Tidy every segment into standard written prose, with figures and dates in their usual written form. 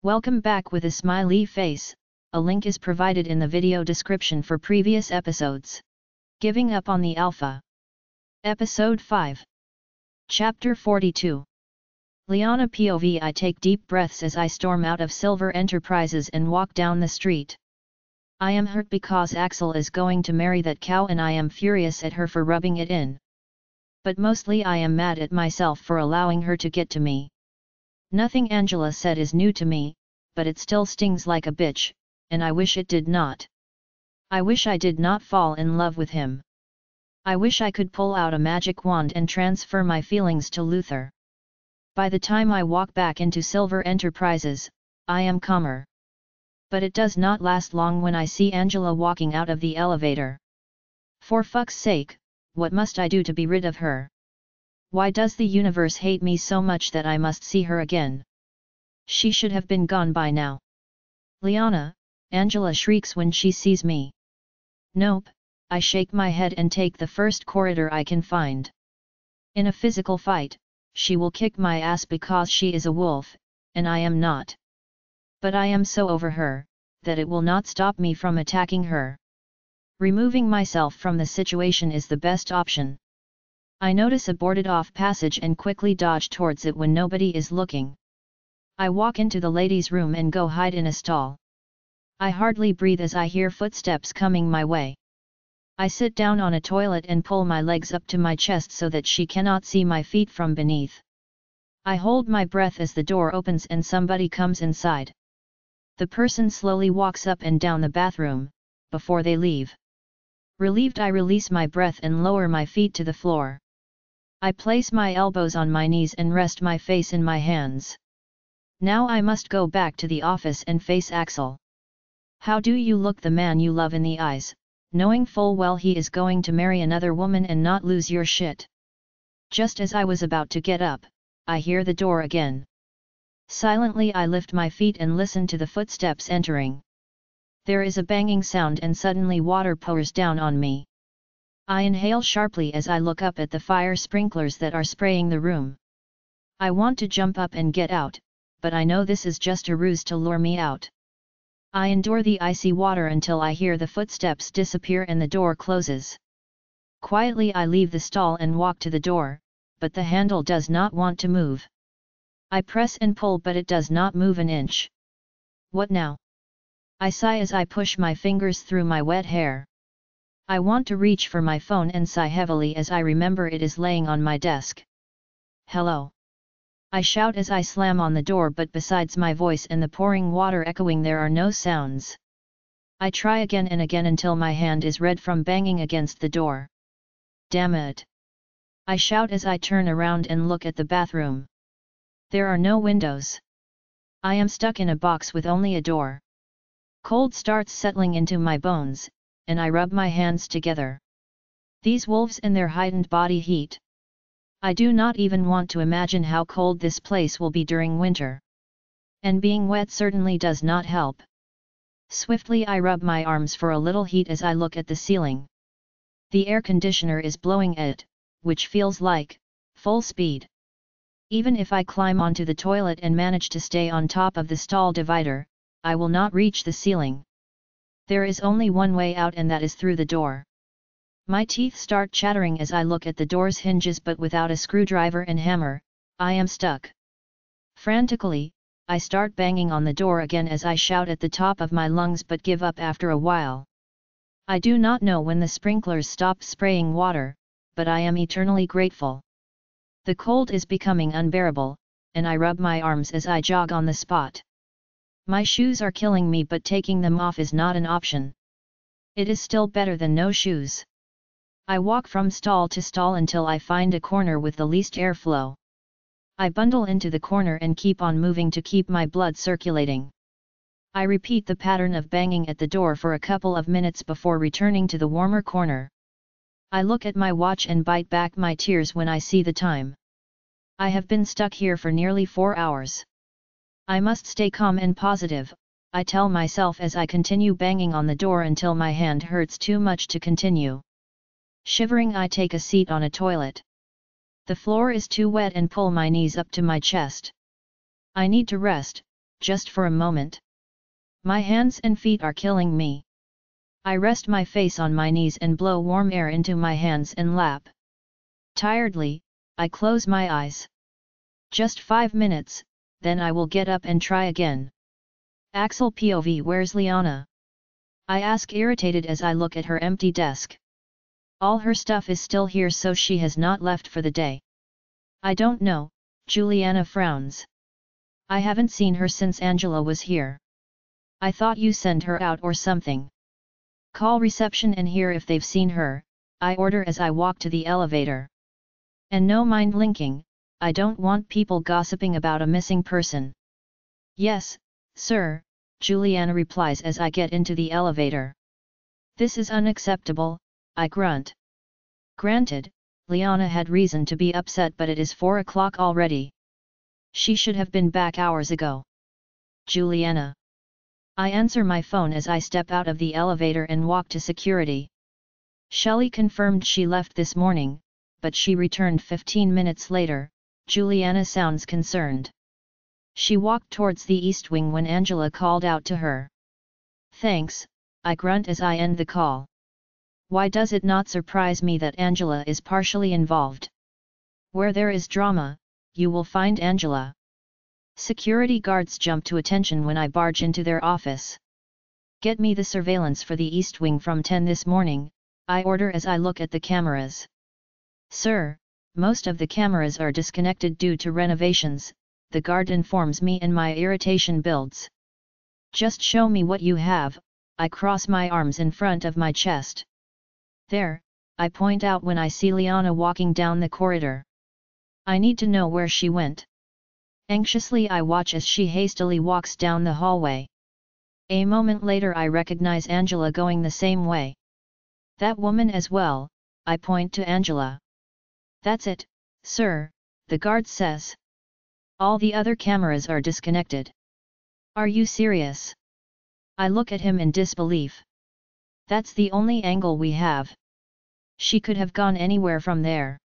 Welcome back with a smiley face. A link is provided in the video description for previous episodes. Giving up on the Alpha. Episode 5. Chapter 42. Liana POV. I take deep breaths as I storm out of Silver Enterprises and walk down the street. I am hurt because Axel is going to marry that cow and I am furious at her for rubbing it in. But mostly I am mad at myself for allowing her to get to me. Nothing Angela said is new to me, but it still stings like a bitch, and I wish it did not. I wish I did not fall in love with him. I wish I could pull out a magic wand and transfer my feelings to Luther. By the time I walk back into Silver Enterprises, I am calmer. But it does not last long when I see Angela walking out of the elevator. For fuck's sake, what must I do to be rid of her? Why does the universe hate me so much that I must see her again? She should have been gone by now. Liana, Angela shrieks when she sees me. Nope, I shake my head and take the first corridor I can find. In a physical fight, she will kick my ass because she is a wolf, and I am not. But I am so over her, that it will not stop me from attacking her. Removing myself from the situation is the best option. I notice a boarded-off passage and quickly dodge towards it when nobody is looking. I walk into the ladies' room and go hide in a stall. I hardly breathe as I hear footsteps coming my way. I sit down on a toilet and pull my legs up to my chest so that she cannot see my feet from beneath. I hold my breath as the door opens and somebody comes inside. The person slowly walks up and down the bathroom, before they leave. Relieved, I release my breath and lower my feet to the floor. I place my elbows on my knees and rest my face in my hands. Now I must go back to the office and face Axel. How do you look the man you love in the eyes, knowing full well he is going to marry another woman and not lose your shit? Just as I was about to get up, I hear the door again. Silently I lift my feet and listen to the footsteps entering. There is a banging sound and suddenly water pours down on me. I inhale sharply as I look up at the fire sprinklers that are spraying the room. I want to jump up and get out, but I know this is just a ruse to lure me out. I endure the icy water until I hear the footsteps disappear and the door closes. Quietly I leave the stall and walk to the door, but the handle does not want to move. I press and pull but it does not move an inch. What now? I sigh as I push my fingers through my wet hair. I want to reach for my phone and sigh heavily as I remember it is laying on my desk. Hello. I shout as I slam on the door, but besides my voice and the pouring water echoing there are no sounds. I try again and again until my hand is red from banging against the door. Damn it! I shout as I turn around and look at the bathroom. There are no windows. I am stuck in a box with only a door. Cold starts settling into my bones, and I rub my hands together. These wolves and their heightened body heat. I do not even want to imagine how cold this place will be during winter. And being wet certainly does not help. Swiftly I rub my arms for a little heat as I look at the ceiling. The air conditioner is blowing it, which feels like full speed. Even if I climb onto the toilet and manage to stay on top of the stall divider, I will not reach the ceiling. There is only one way out, and that is through the door. My teeth start chattering as I look at the door's hinges, but without a screwdriver and hammer, I am stuck. Frantically, I start banging on the door again as I shout at the top of my lungs but give up after a while. I do not know when the sprinklers stop spraying water, but I am eternally grateful. The cold is becoming unbearable, and I rub my arms as I jog on the spot. My shoes are killing me, but taking them off is not an option. It is still better than no shoes. I walk from stall to stall until I find a corner with the least airflow. I bundle into the corner and keep on moving to keep my blood circulating. I repeat the pattern of banging at the door for a couple of minutes before returning to the warmer corner. I look at my watch and bite back my tears when I see the time. I have been stuck here for nearly 4 hours. I must stay calm and positive, I tell myself as I continue banging on the door until my hand hurts too much to continue. Shivering, I take a seat on a toilet. The floor is too wet and pull my knees up to my chest. I need to rest, just for a moment. My hands and feet are killing me. I rest my face on my knees and blow warm air into my hands and lap. Tiredly, I close my eyes. Just 5 minutes, then I will get up and try again. Axel POV, where's Liana? I ask, irritated as I look at her empty desk. All her stuff is still here, so she has not left for the day. I don't know, Juliana frowns. I haven't seen her since Angela was here. I thought you sent her out or something. Call reception and hear if they've seen her, I order as I walk to the elevator. And no mind linking, I don't want people gossiping about a missing person. Yes, sir, Juliana replies as I get into the elevator. This is unacceptable, I grunt. Granted, Liana had reason to be upset, but it is 4 o'clock already. She should have been back hours ago. Juliana. I answer my phone as I step out of the elevator and walk to security. Shelley confirmed she left this morning, but she returned 15 minutes later. Juliana sounds concerned. She walked towards the east wing when Angela called out to her. Thanks, I grunt as I end the call. Why does it not surprise me that Angela is partially involved? Where there is drama, you will find Angela. Security guards jump to attention when I barge into their office. Get me the surveillance for the East Wing from 10 this morning, I order as I look at the cameras. Sir, most of the cameras are disconnected due to renovations, the guard informs me, and my irritation builds. Just show me what you have, I cross my arms in front of my chest. There, I point out when I see Liana walking down the corridor. I need to know where she went. Anxiously I watch as she hastily walks down the hallway. A moment later I recognize Angela going the same way. That woman as well, I point to Angela. That's it, sir, the guard says. All the other cameras are disconnected. Are you serious? I look at him in disbelief. That's the only angle we have. She could have gone anywhere from there.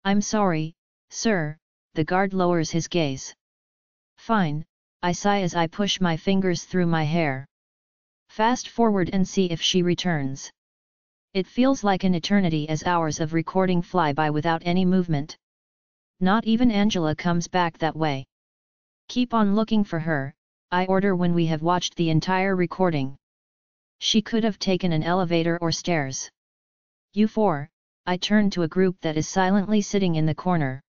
I'm sorry, sir, the guard lowers his gaze. Fine, I sigh as I push my fingers through my hair. Fast forward and see if she returns. It feels like an eternity as hours of recording fly by without any movement. Not even Angela comes back that way. Keep on looking for her, I order when we have watched the entire recording. She could have taken an elevator or stairs. You four, I turn to a group that is silently sitting in the corner.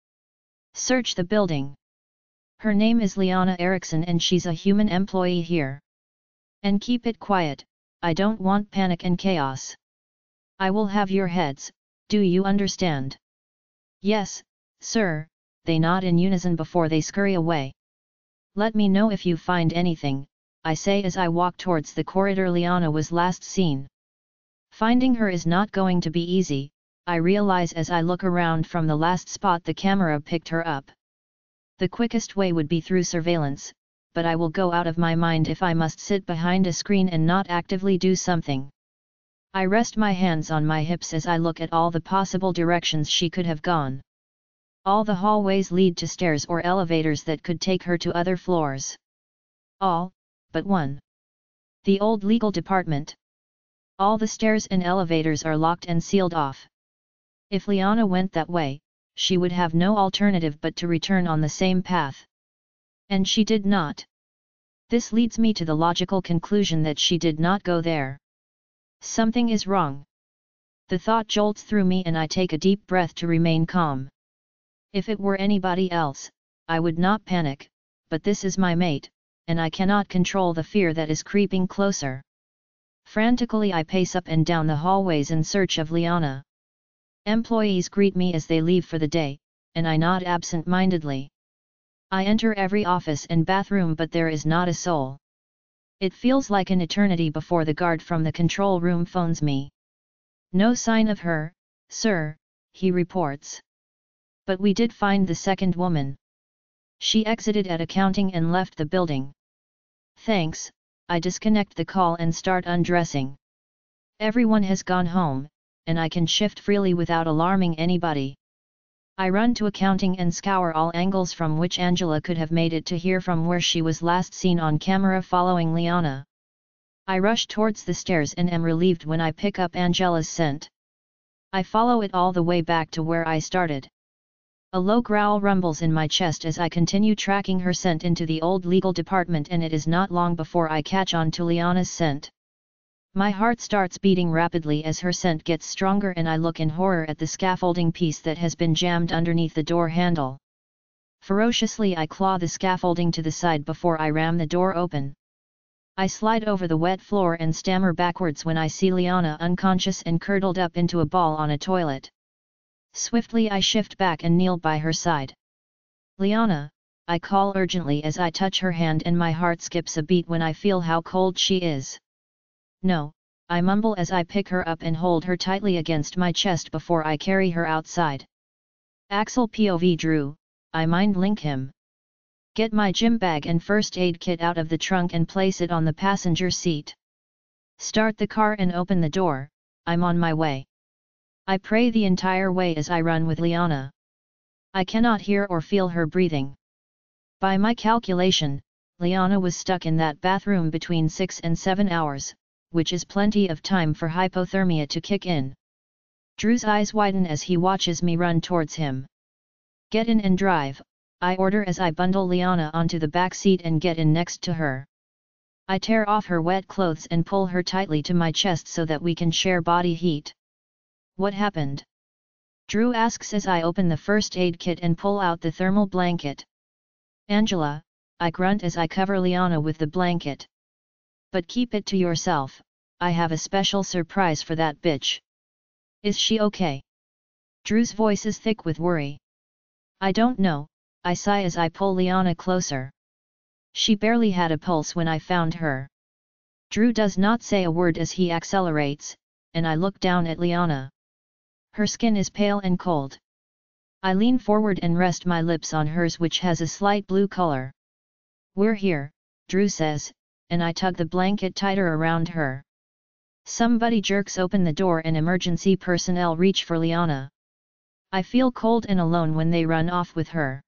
Search the building. Her name is Liana Eriksson and she's a human employee here. And keep it quiet, I don't want panic and chaos. I will have your heads, do you understand? Yes, sir, they nod in unison before they scurry away. Let me know if you find anything, I say as I walk towards the corridor Liana was last seen. Finding her is not going to be easy, I realize as I look around from the last spot the camera picked her up. The quickest way would be through surveillance, but I will go out of my mind if I must sit behind a screen and not actively do something. I rest my hands on my hips as I look at all the possible directions she could have gone. All the hallways lead to stairs or elevators that could take her to other floors. All, but one. The old legal department. All the stairs and elevators are locked and sealed off. If Liana went that way, she would have no alternative but to return on the same path. And she did not. This leads me to the logical conclusion that she did not go there. Something is wrong. The thought jolts through me and I take a deep breath to remain calm. If it were anybody else, I would not panic, but this is my mate, and I cannot control the fear that is creeping closer. Frantically I pace up and down the hallways in search of Liana. Employees greet me as they leave for the day, and I nod absent-mindedly. I enter every office and bathroom but there is not a soul. It feels like an eternity before the guard from the control room phones me. No sign of her, sir, he reports. But we did find the second woman. She exited at accounting and left the building. Thanks, I disconnect the call and start undressing. Everyone has gone home, and I can shift freely without alarming anybody. I run to accounting and scour all angles from which Angela could have made it to here from where she was last seen on camera following Liana. I rush towards the stairs and am relieved when I pick up Angela's scent. I follow it all the way back to where I started. A low growl rumbles in my chest as I continue tracking her scent into the old legal department, and it is not long before I catch on to Liana's scent. My heart starts beating rapidly as her scent gets stronger, and I look in horror at the scaffolding piece that has been jammed underneath the door handle. Ferociously I claw the scaffolding to the side before I ram the door open. I slide over the wet floor and stammer backwards when I see Liana unconscious and curdled up into a ball on a toilet. Swiftly I shift back and kneel by her side. "Liana," I call urgently as I touch her hand, and my heart skips a beat when I feel how cold she is. "No," I mumble as I pick her up and hold her tightly against my chest before I carry her outside. "Axel POV Drew," I mind link him. "Get my gym bag and first aid kit out of the trunk and place it on the passenger seat. Start the car and open the door, I'm on my way." I pray the entire way as I run with Liana. I cannot hear or feel her breathing. By my calculation, Liana was stuck in that bathroom between 6 and 7 hours, which is plenty of time for hypothermia to kick in. Drew's eyes widen as he watches me run towards him. "Get in and drive," I order as I bundle Liana onto the back seat and get in next to her. I tear off her wet clothes and pull her tightly to my chest so that we can share body heat. "What happened?" Drew asks as I open the first aid kit and pull out the thermal blanket. "Angela," I grunt as I cover Liana with the blanket. "But keep it to yourself, I have a special surprise for that bitch." "Is she okay?" Drew's voice is thick with worry. "I don't know," I sigh as I pull Liana closer. "She barely had a pulse when I found her." Drew does not say a word as he accelerates, and I look down at Liana. Her skin is pale and cold. I lean forward and rest my lips on hers, which has a slight blue color. "We're here," Drew says, and I tug the blanket tighter around her. Somebody jerks open the door and emergency personnel reach for Liana. I feel cold and alone when they run off with her.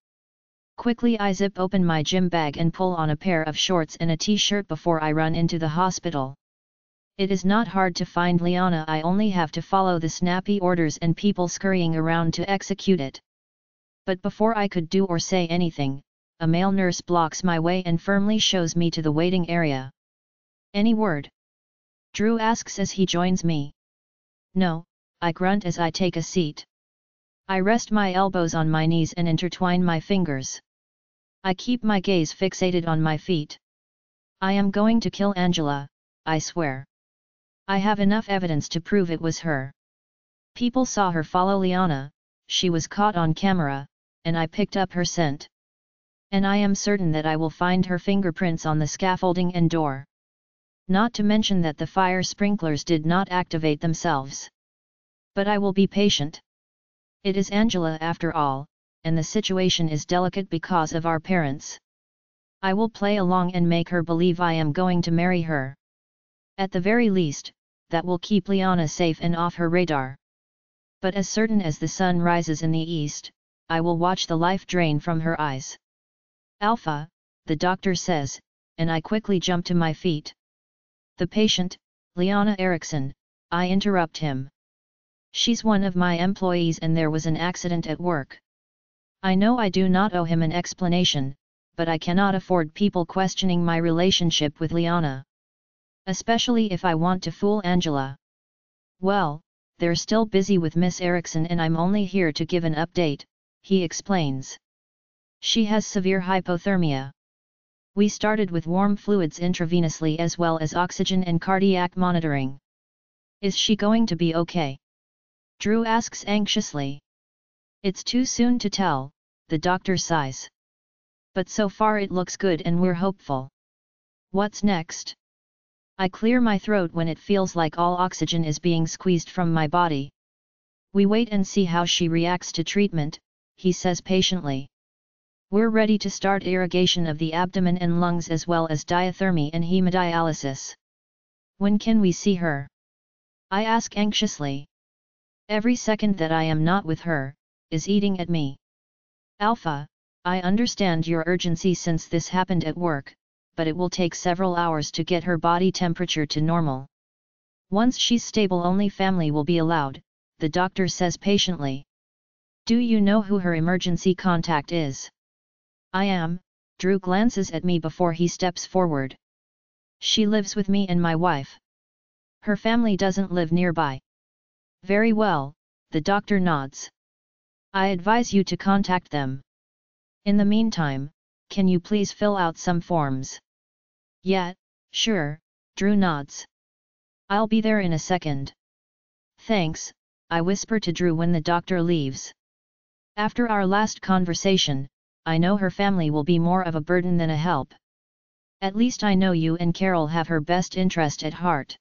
Quickly I zip open my gym bag and pull on a pair of shorts and a t-shirt before I run into the hospital. It is not hard to find Liana, I only have to follow the snappy orders and people scurrying around to execute it. But before I could do or say anything, a male nurse blocks my way and firmly shows me to the waiting area. "Any word?" Drew asks as he joins me. "No," I grunt as I take a seat. I rest my elbows on my knees and intertwine my fingers. I keep my gaze fixated on my feet. "I am going to kill Angela, I swear. I have enough evidence to prove it was her. People saw her follow Liana, she was caught on camera, and I picked up her scent. And I am certain that I will find her fingerprints on the scaffolding and door. Not to mention that the fire sprinklers did not activate themselves. But I will be patient. It is Angela after all, and the situation is delicate because of our parents. I will play along and make her believe I am going to marry her. At the very least, that will keep Liana safe and off her radar. But as certain as the sun rises in the east, I will watch the life drain from her eyes." "Alpha," the doctor says, and I quickly jump to my feet. "The patient, Liana Eriksson," I interrupt him. "She's one of my employees and there was an accident at work." I know I do not owe him an explanation, but I cannot afford people questioning my relationship with Liana. Especially if I want to fool Angela. "Well, they're still busy with Miss Eriksson and I'm only here to give an update," he explains. "She has severe hypothermia. We started with warm fluids intravenously as well as oxygen and cardiac monitoring. Is she going to be okay?" Drew asks anxiously. "It's too soon to tell," the doctor sighs. "But so far it looks good and we're hopeful." "What's next?" I clear my throat when it feels like all oxygen is being squeezed from my body. "We wait and see how she reacts to treatment," he says patiently. "We're ready to start irrigation of the abdomen and lungs as well as diathermy and hemodialysis." "When can we see her?" I ask anxiously. "Every second that I am not with her," is eating at me. Alpha, I understand your urgency since this happened at work, but it will take several hours to get her body temperature to normal. Once she's stable only family will be allowed, the doctor says patiently. Do you know who her emergency contact is? I am. Drew glances at me before he steps forward. She lives with me and my wife. Her family doesn't live nearby. Very well, the doctor nods. I advise you to contact them. In the meantime, can you please fill out some forms? Yeah, sure, Drew nods. I'll be there in a second. Thanks, I whisper to Drew when the doctor leaves. After our last conversation, I know her family will be more of a burden than a help. At least I know you and Carol have her best interest at heart.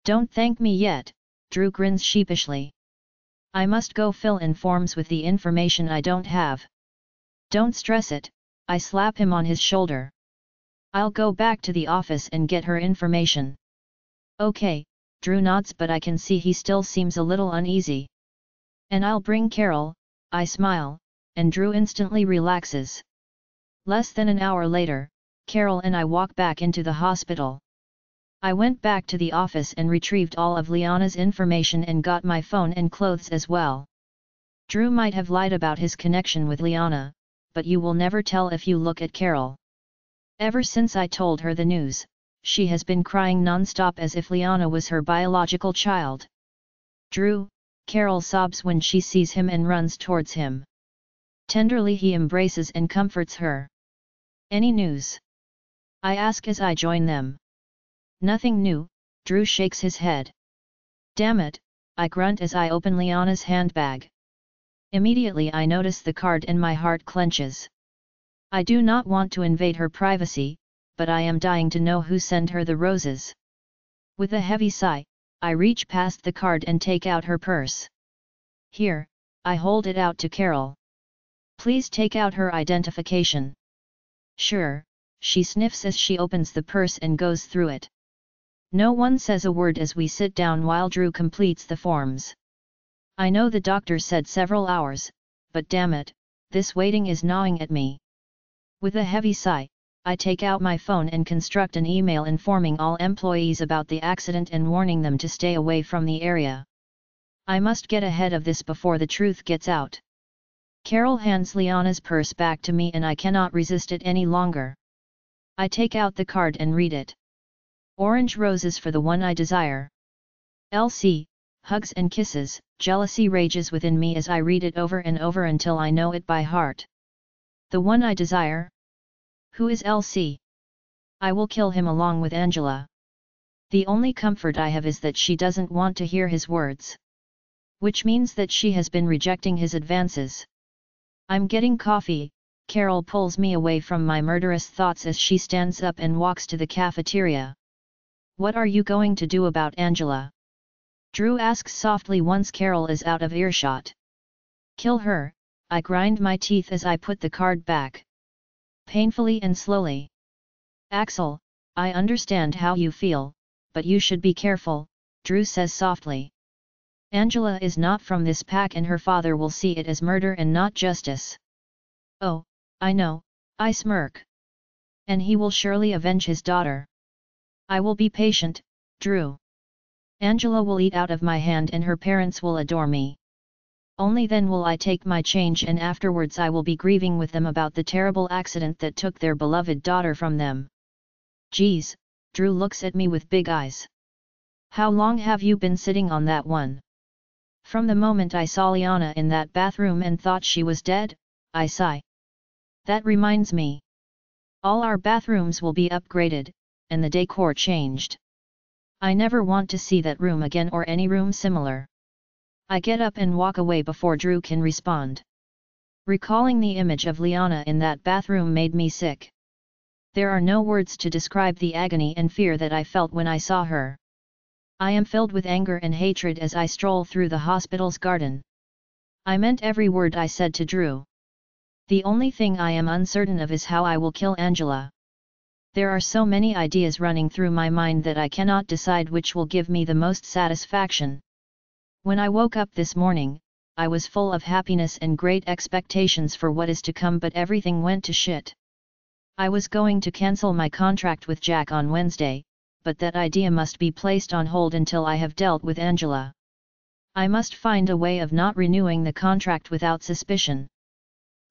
Don't thank me yet, Drew grins sheepishly. I must go fill in forms with the information I don't have. Don't stress it, I slap him on his shoulder. I'll go back to the office and get her information. Okay, Drew nods, but I can see he still seems a little uneasy. And I'll bring Carol, I smile, and Drew instantly relaxes. Less than an hour later, Carol and I walk back into the hospital. I went back to the office and retrieved all of Liana's information and got my phone and clothes as well. Drew might have lied about his connection with Liana, but you will never tell if you look at Carol. Ever since I told her the news, she has been crying non-stop as if Liana was her biological child. Drew, Carol sobs when she sees him and runs towards him. Tenderly he embraces and comforts her. Any news? I ask as I join them. Nothing new, Drew shakes his head. Damn it, I grunt as I open Liana's handbag. Immediately I notice the card and my heart clenches. I do not want to invade her privacy, but I am dying to know who sent her the roses. With a heavy sigh, I reach past the card and take out her purse. Here, I hold it out to Carol. Please take out her identification. Sure, she sniffs as she opens the purse and goes through it. No one says a word as we sit down while Drew completes the forms. I know the doctor said several hours, but damn it, this waiting is gnawing at me. With a heavy sigh, I take out my phone and construct an email informing all employees about the accident and warning them to stay away from the area. I must get ahead of this before the truth gets out. Carol hands Liana's purse back to me and I cannot resist it any longer. I take out the card and read it. Orange roses for the one I desire. LC, hugs and kisses, jealousy rages within me as I read it over and over until I know it by heart. The one I desire? Who is LC? I will kill him along with Angela. The only comfort I have is that she doesn't want to hear his words. Which means that she has been rejecting his advances. I'm getting coffee. Carol pulls me away from my murderous thoughts as she stands up and walks to the cafeteria. What are you going to do about Angela? Drew asks softly once Carol is out of earshot. Kill her, I grind my teeth as I put the card back. Painfully and slowly. Axel, I understand how you feel, but you should be careful, Drew says softly. Angela is not from this pack and her father will see it as murder and not justice. Oh, I know, I smirk. And he will surely avenge his daughter. I will be patient, Drew. Angela will eat out of my hand and her parents will adore me. Only then will I take my change and afterwards I will be grieving with them about the terrible accident that took their beloved daughter from them. Geez, Drew looks at me with big eyes. How long have you been sitting on that one? From the moment I saw Liana in that bathroom and thought she was dead, I sigh. That reminds me. All our bathrooms will be upgraded, and the decor changed. I never want to see that room again or any room similar. I get up and walk away before Drew can respond. Recalling the image of Liana in that bathroom made me sick. There are no words to describe the agony and fear that I felt when I saw her. I am filled with anger and hatred as I stroll through the hospital's garden. I meant every word I said to Drew. The only thing I am uncertain of is how I will kill Angela. There are so many ideas running through my mind that I cannot decide which will give me the most satisfaction. When I woke up this morning, I was full of happiness and great expectations for what is to come, but everything went to shit. I was going to cancel my contract with Jack on Wednesday, but that idea must be placed on hold until I have dealt with Angela. I must find a way of not renewing the contract without suspicion.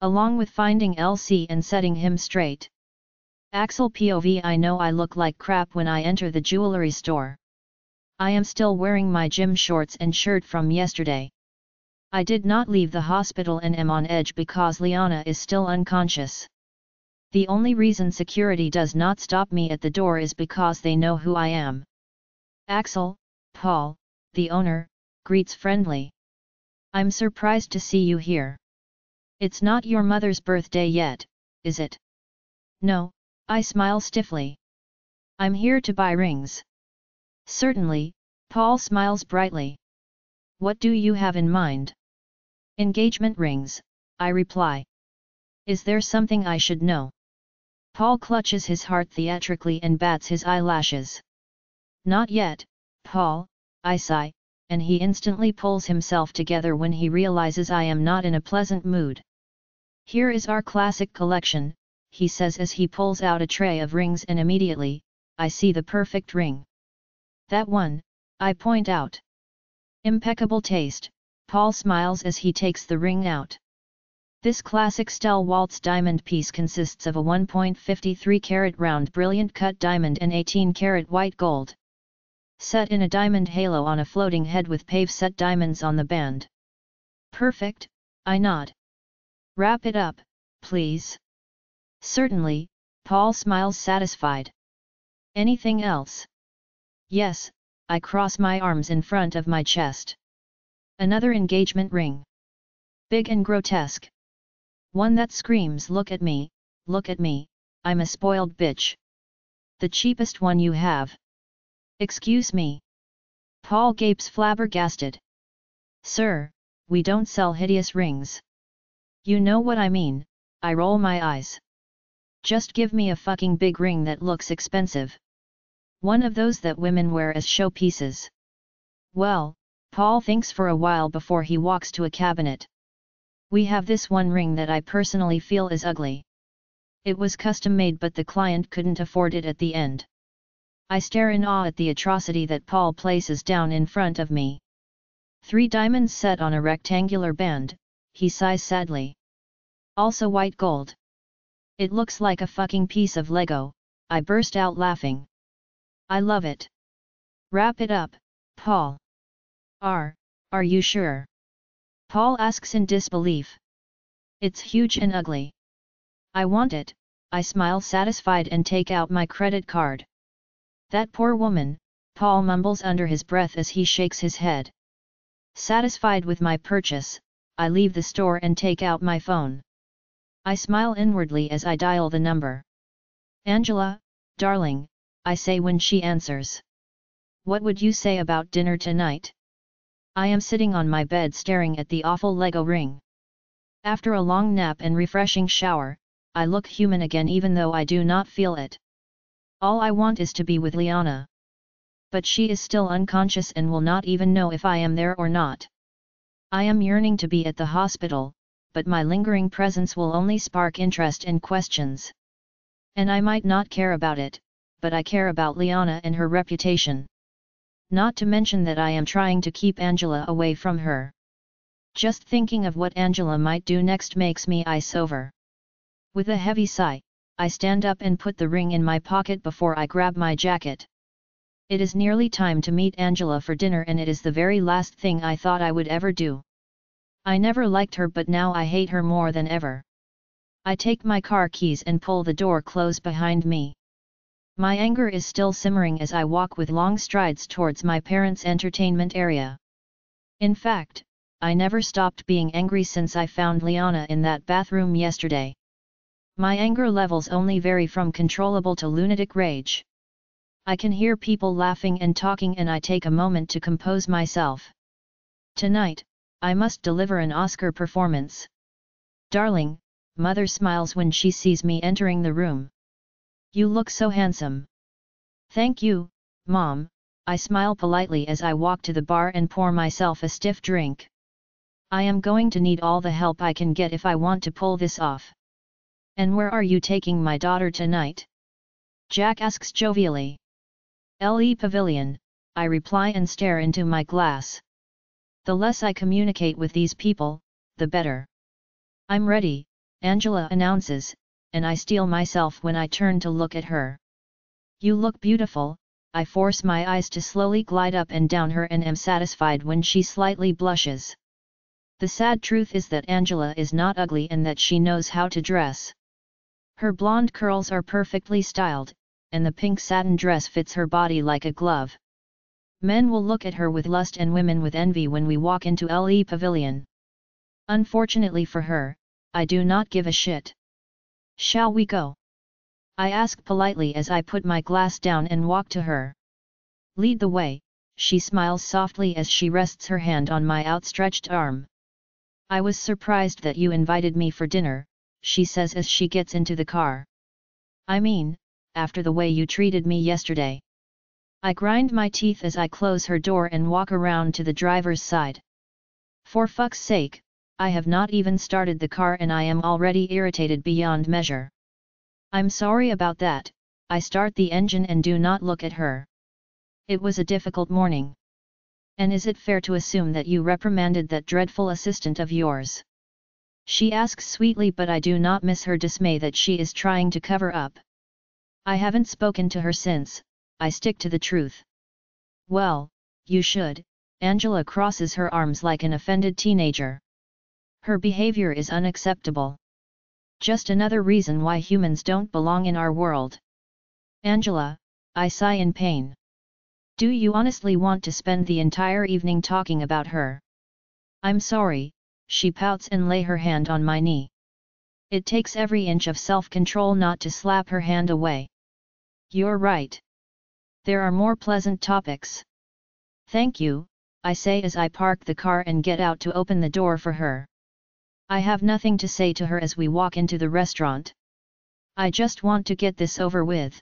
Along with finding LC and setting him straight. Axel POV: I know I look like crap when I enter the jewelry store. I am still wearing my gym shorts and shirt from yesterday. I did not leave the hospital and am on edge because Liana is still unconscious. The only reason security does not stop me at the door is because they know who I am. Axel, Paul, the owner, greets friendly. I'm surprised to see you here. It's not your mother's birthday yet, is it? No, I smile stiffly. I'm here to buy rings. Certainly, Paul smiles brightly. What do you have in mind? Engagement rings, I reply. Is there something I should know? Paul clutches his heart theatrically and bats his eyelashes. Not yet, Paul, I sigh, and he instantly pulls himself together when he realizes I am not in a pleasant mood. Here is our classic collection, he says as he pulls out a tray of rings, and immediately, I see the perfect ring. That one, I point out. Impeccable taste, Paul smiles as he takes the ring out. This classic Stell Waltz diamond piece consists of a 1.53 carat round brilliant cut diamond and 18 carat white gold. Set in a diamond halo on a floating head with pave set diamonds on the band. Perfect, I nod. Wrap it up, please. Certainly, Paul smiles satisfied. Anything else? Yes, I cross my arms in front of my chest. Another engagement ring. Big and grotesque. One that screams, look at me, I'm a spoiled bitch. The cheapest one you have. Excuse me. Paul gapes flabbergasted. Sir, we don't sell hideous rings. You know what I mean, I roll my eyes. Just give me a fucking big ring that looks expensive. One of those that women wear as showpieces. Well, Paul thinks for a while before he walks to a cabinet. We have this one ring that I personally feel is ugly. It was custom made, but the client couldn't afford it at the end. I stare in awe at the atrocity that Paul places down in front of me. 3 diamonds set on a rectangular band, he sighs sadly. Also white gold. It looks like a fucking piece of Lego, I burst out laughing. I love it. Wrap it up, Paul. Are you sure? Paul asks in disbelief. It's huge and ugly. I want it, I smile satisfied and take out my credit card. That poor woman, Paul mumbles under his breath as he shakes his head. Satisfied with my purchase, I leave the store and take out my phone. I smile inwardly as I dial the number. Angela, darling, I say when she answers. What would you say about dinner tonight? I am sitting on my bed staring at the awful Lego ring. After a long nap and refreshing shower, I look human again even though I do not feel it. All I want is to be with Liana. But she is still unconscious and will not even know if I am there or not. I am yearning to be at the hospital, but my lingering presence will only spark interest and questions. And I might not care about it, but I care about Liana and her reputation. Not to mention that I am trying to keep Angela away from her. Just thinking of what Angela might do next makes me ice over. With a heavy sigh, I stand up and put the ring in my pocket before I grab my jacket. It is nearly time to meet Angela for dinner, and it is the very last thing I thought I would ever do. I never liked her, but now I hate her more than ever. I take my car keys and pull the door close behind me. My anger is still simmering as I walk with long strides towards my parents' entertainment area. In fact, I never stopped being angry since I found Liana in that bathroom yesterday. My anger levels only vary from controllable to lunatic rage. I can hear people laughing and talking, and I take a moment to compose myself. Tonight, I must deliver an Oscar performance. Darling, Mother smiles when she sees me entering the room. You look so handsome. Thank you, Mom, I smile politely as I walk to the bar and pour myself a stiff drink. I am going to need all the help I can get if I want to pull this off. And where are you taking my daughter tonight? Jack asks jovially. Le Pavilion, I reply and stare into my glass. The less I communicate with these people, the better. I'm ready, Angela announces, and I steel myself when I turn to look at her. You look beautiful, I force my eyes to slowly glide up and down her and am satisfied when she slightly blushes. The sad truth is that Angela is not ugly and that she knows how to dress. Her blonde curls are perfectly styled, and the pink satin dress fits her body like a glove. Men will look at her with lust and women with envy when we walk into Le Pavilion. Unfortunately for her, I do not give a shit. Shall we go? I ask politely as I put my glass down and walk to her. Lead the way, she smiles softly as she rests her hand on my outstretched arm. I was surprised that you invited me for dinner, she says as she gets into the car. I mean, after the way you treated me yesterday. I grind my teeth as I close her door and walk around to the driver's side. For fuck's sake, I have not even started the car and I am already irritated beyond measure. I'm sorry about that, I start the engine and do not look at her. It was a difficult morning. And is it fair to assume that you reprimanded that dreadful assistant of yours? She asks sweetly, but I do not miss her dismay that she is trying to cover up. I haven't spoken to her since, I stick to the truth. Well, you should, Angela crosses her arms like an offended teenager. Her behavior is unacceptable. Just another reason why humans don't belong in our world. Angela, I sigh in pain. Do you honestly want to spend the entire evening talking about her? I'm sorry, she pouts and lays her hand on my knee. It takes every inch of self-control not to slap her hand away. You're right. There are more pleasant topics. Thank you, I say as I park the car and get out to open the door for her. I have nothing to say to her as we walk into the restaurant. I just want to get this over with.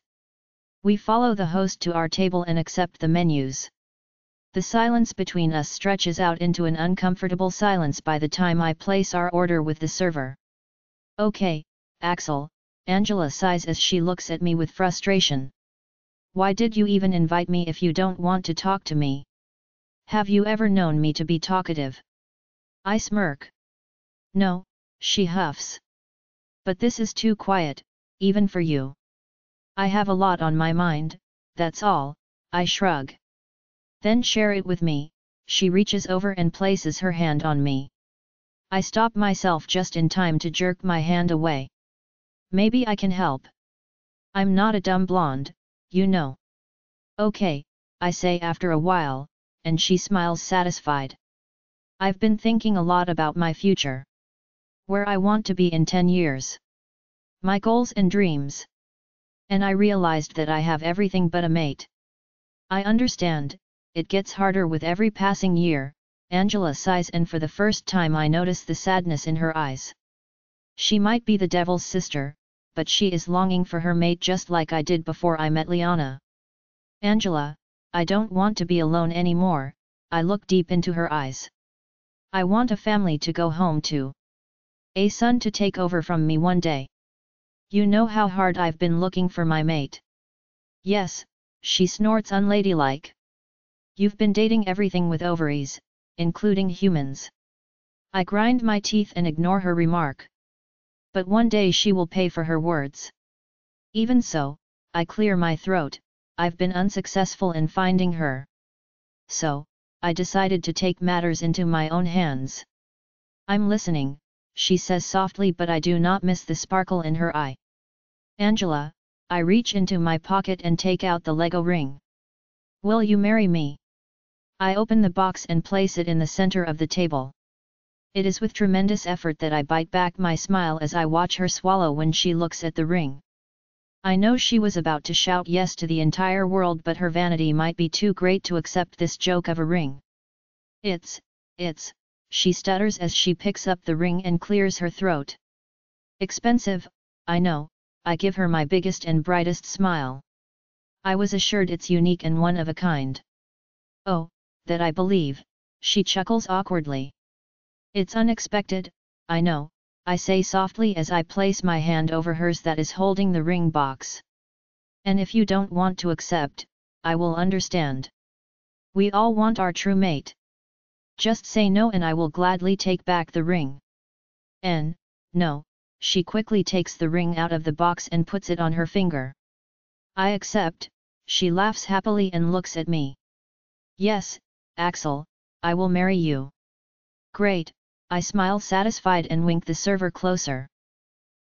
We follow the host to our table and accept the menus. The silence between us stretches out into an uncomfortable silence by the time I place our order with the server. Okay, Axel, Angela sighs as she looks at me with frustration. Why did you even invite me if you don't want to talk to me? Have you ever known me to be talkative? I smirk. No, she huffs. But this is too quiet, even for you. I have a lot on my mind, that's all, I shrug. Then share it with me, she reaches over and places her hand on me. I stop myself just in time to jerk my hand away. Maybe I can help. I'm not a dumb blonde, you know. Okay, I say after a while, and she smiles satisfied. I've been thinking a lot about my future. Where I want to be in 10 years. My goals and dreams. And I realized that I have everything but a mate. I understand, it gets harder with every passing year, Angela sighs, and for the first time I notice the sadness in her eyes. She might be the devil's sister, but she is longing for her mate just like I did before I met Liana. Angela, I don't want to be alone anymore, I look deep into her eyes. I want a family to go home to. A son to take over from me one day. You know how hard I've been looking for my mate. Yes, she snorts unladylike. You've been dating everything with ovaries, including humans. I grind my teeth and ignore her remark. But one day she will pay for her words. Even so, I clear my throat, I've been unsuccessful in finding her. So, I decided to take matters into my own hands. I'm listening, she says softly, but I do not miss the sparkle in her eye. Angela, I reach into my pocket and take out the Lego ring. Will you marry me? I open the box and place it in the center of the table. It is with tremendous effort that I bite back my smile as I watch her swallow when she looks at the ring. I know she was about to shout yes to the entire world, but her vanity might be too great to accept this joke of a ring. It's, she stutters as she picks up the ring and clears her throat. Expensive, I know, I give her my biggest and brightest smile. I was assured it's unique and one of a kind. Oh, that I believe, she chuckles awkwardly. It's unexpected, I know, I say softly as I place my hand over hers that is holding the ring box. And if you don't want to accept, I will understand. We all want our true mate. Just say no and I will gladly take back the ring. No, she quickly takes the ring out of the box and puts it on her finger. I accept, she laughs happily and looks at me. Yes, Axel, I will marry you. Great, I smile satisfied and wink the server closer.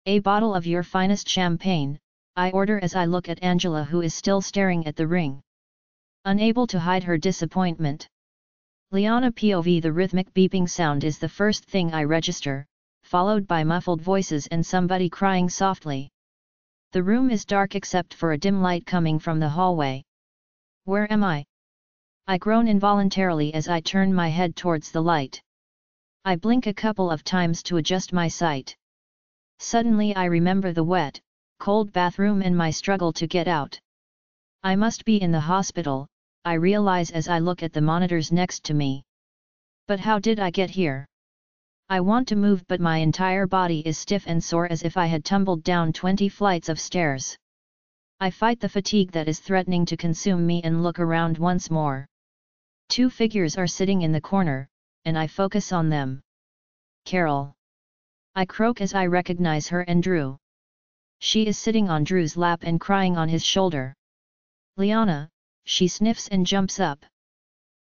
A bottle of your finest champagne, I order as I look at Angela who is still staring at the ring. Unable to hide her disappointment. Liana POV. The rhythmic beeping sound is the first thing I register, followed by muffled voices and somebody crying softly. The room is dark except for a dim light coming from the hallway. Where am I? I groan involuntarily as I turn my head towards the light. I blink a couple of times to adjust my sight. Suddenly I remember the wet, cold bathroom and my struggle to get out. I must be in the hospital, I realize as I look at the monitors next to me. But how did I get here? I want to move but my entire body is stiff and sore as if I had tumbled down 20 flights of stairs. I fight the fatigue that is threatening to consume me and look around once more. 2 figures are sitting in the corner, and I focus on them. Carol. I croak as I recognize her and Drew. She is sitting on Drew's lap and crying on his shoulder. Liana, she sniffs and jumps up.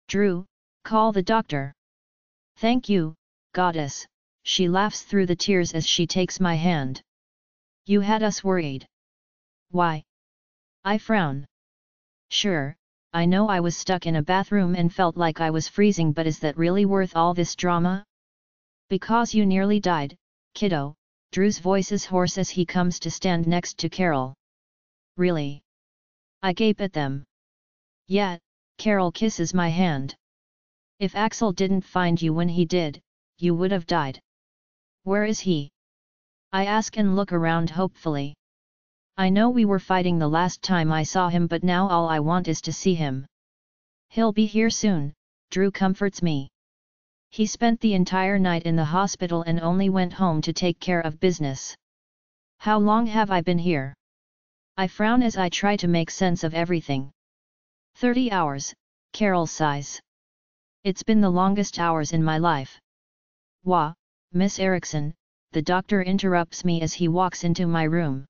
Drew, call the doctor. Thank you, goddess, she laughs through the tears as she takes my hand. You had us worried. Why? I frown. Sure, I know I was stuck in a bathroom and felt like I was freezing, but is that really worth all this drama? Because you nearly died, kiddo, Drew's voice is hoarse as he comes to stand next to Carol. Really? I gape at them. Yeah, Carol kisses my hand. If Axel didn't find you when he did, you would have died. Where is he? I ask and look around hopefully. I know we were fighting the last time I saw him, but now all I want is to see him. He'll be here soon, Drew comforts me. He spent the entire night in the hospital and only went home to take care of business. How long have I been here? I frown as I try to make sense of everything. 30 hours, Carol sighs. It's been the longest hours in my life. Wah, Miss Erickson, the doctor interrupts me as he walks into my room.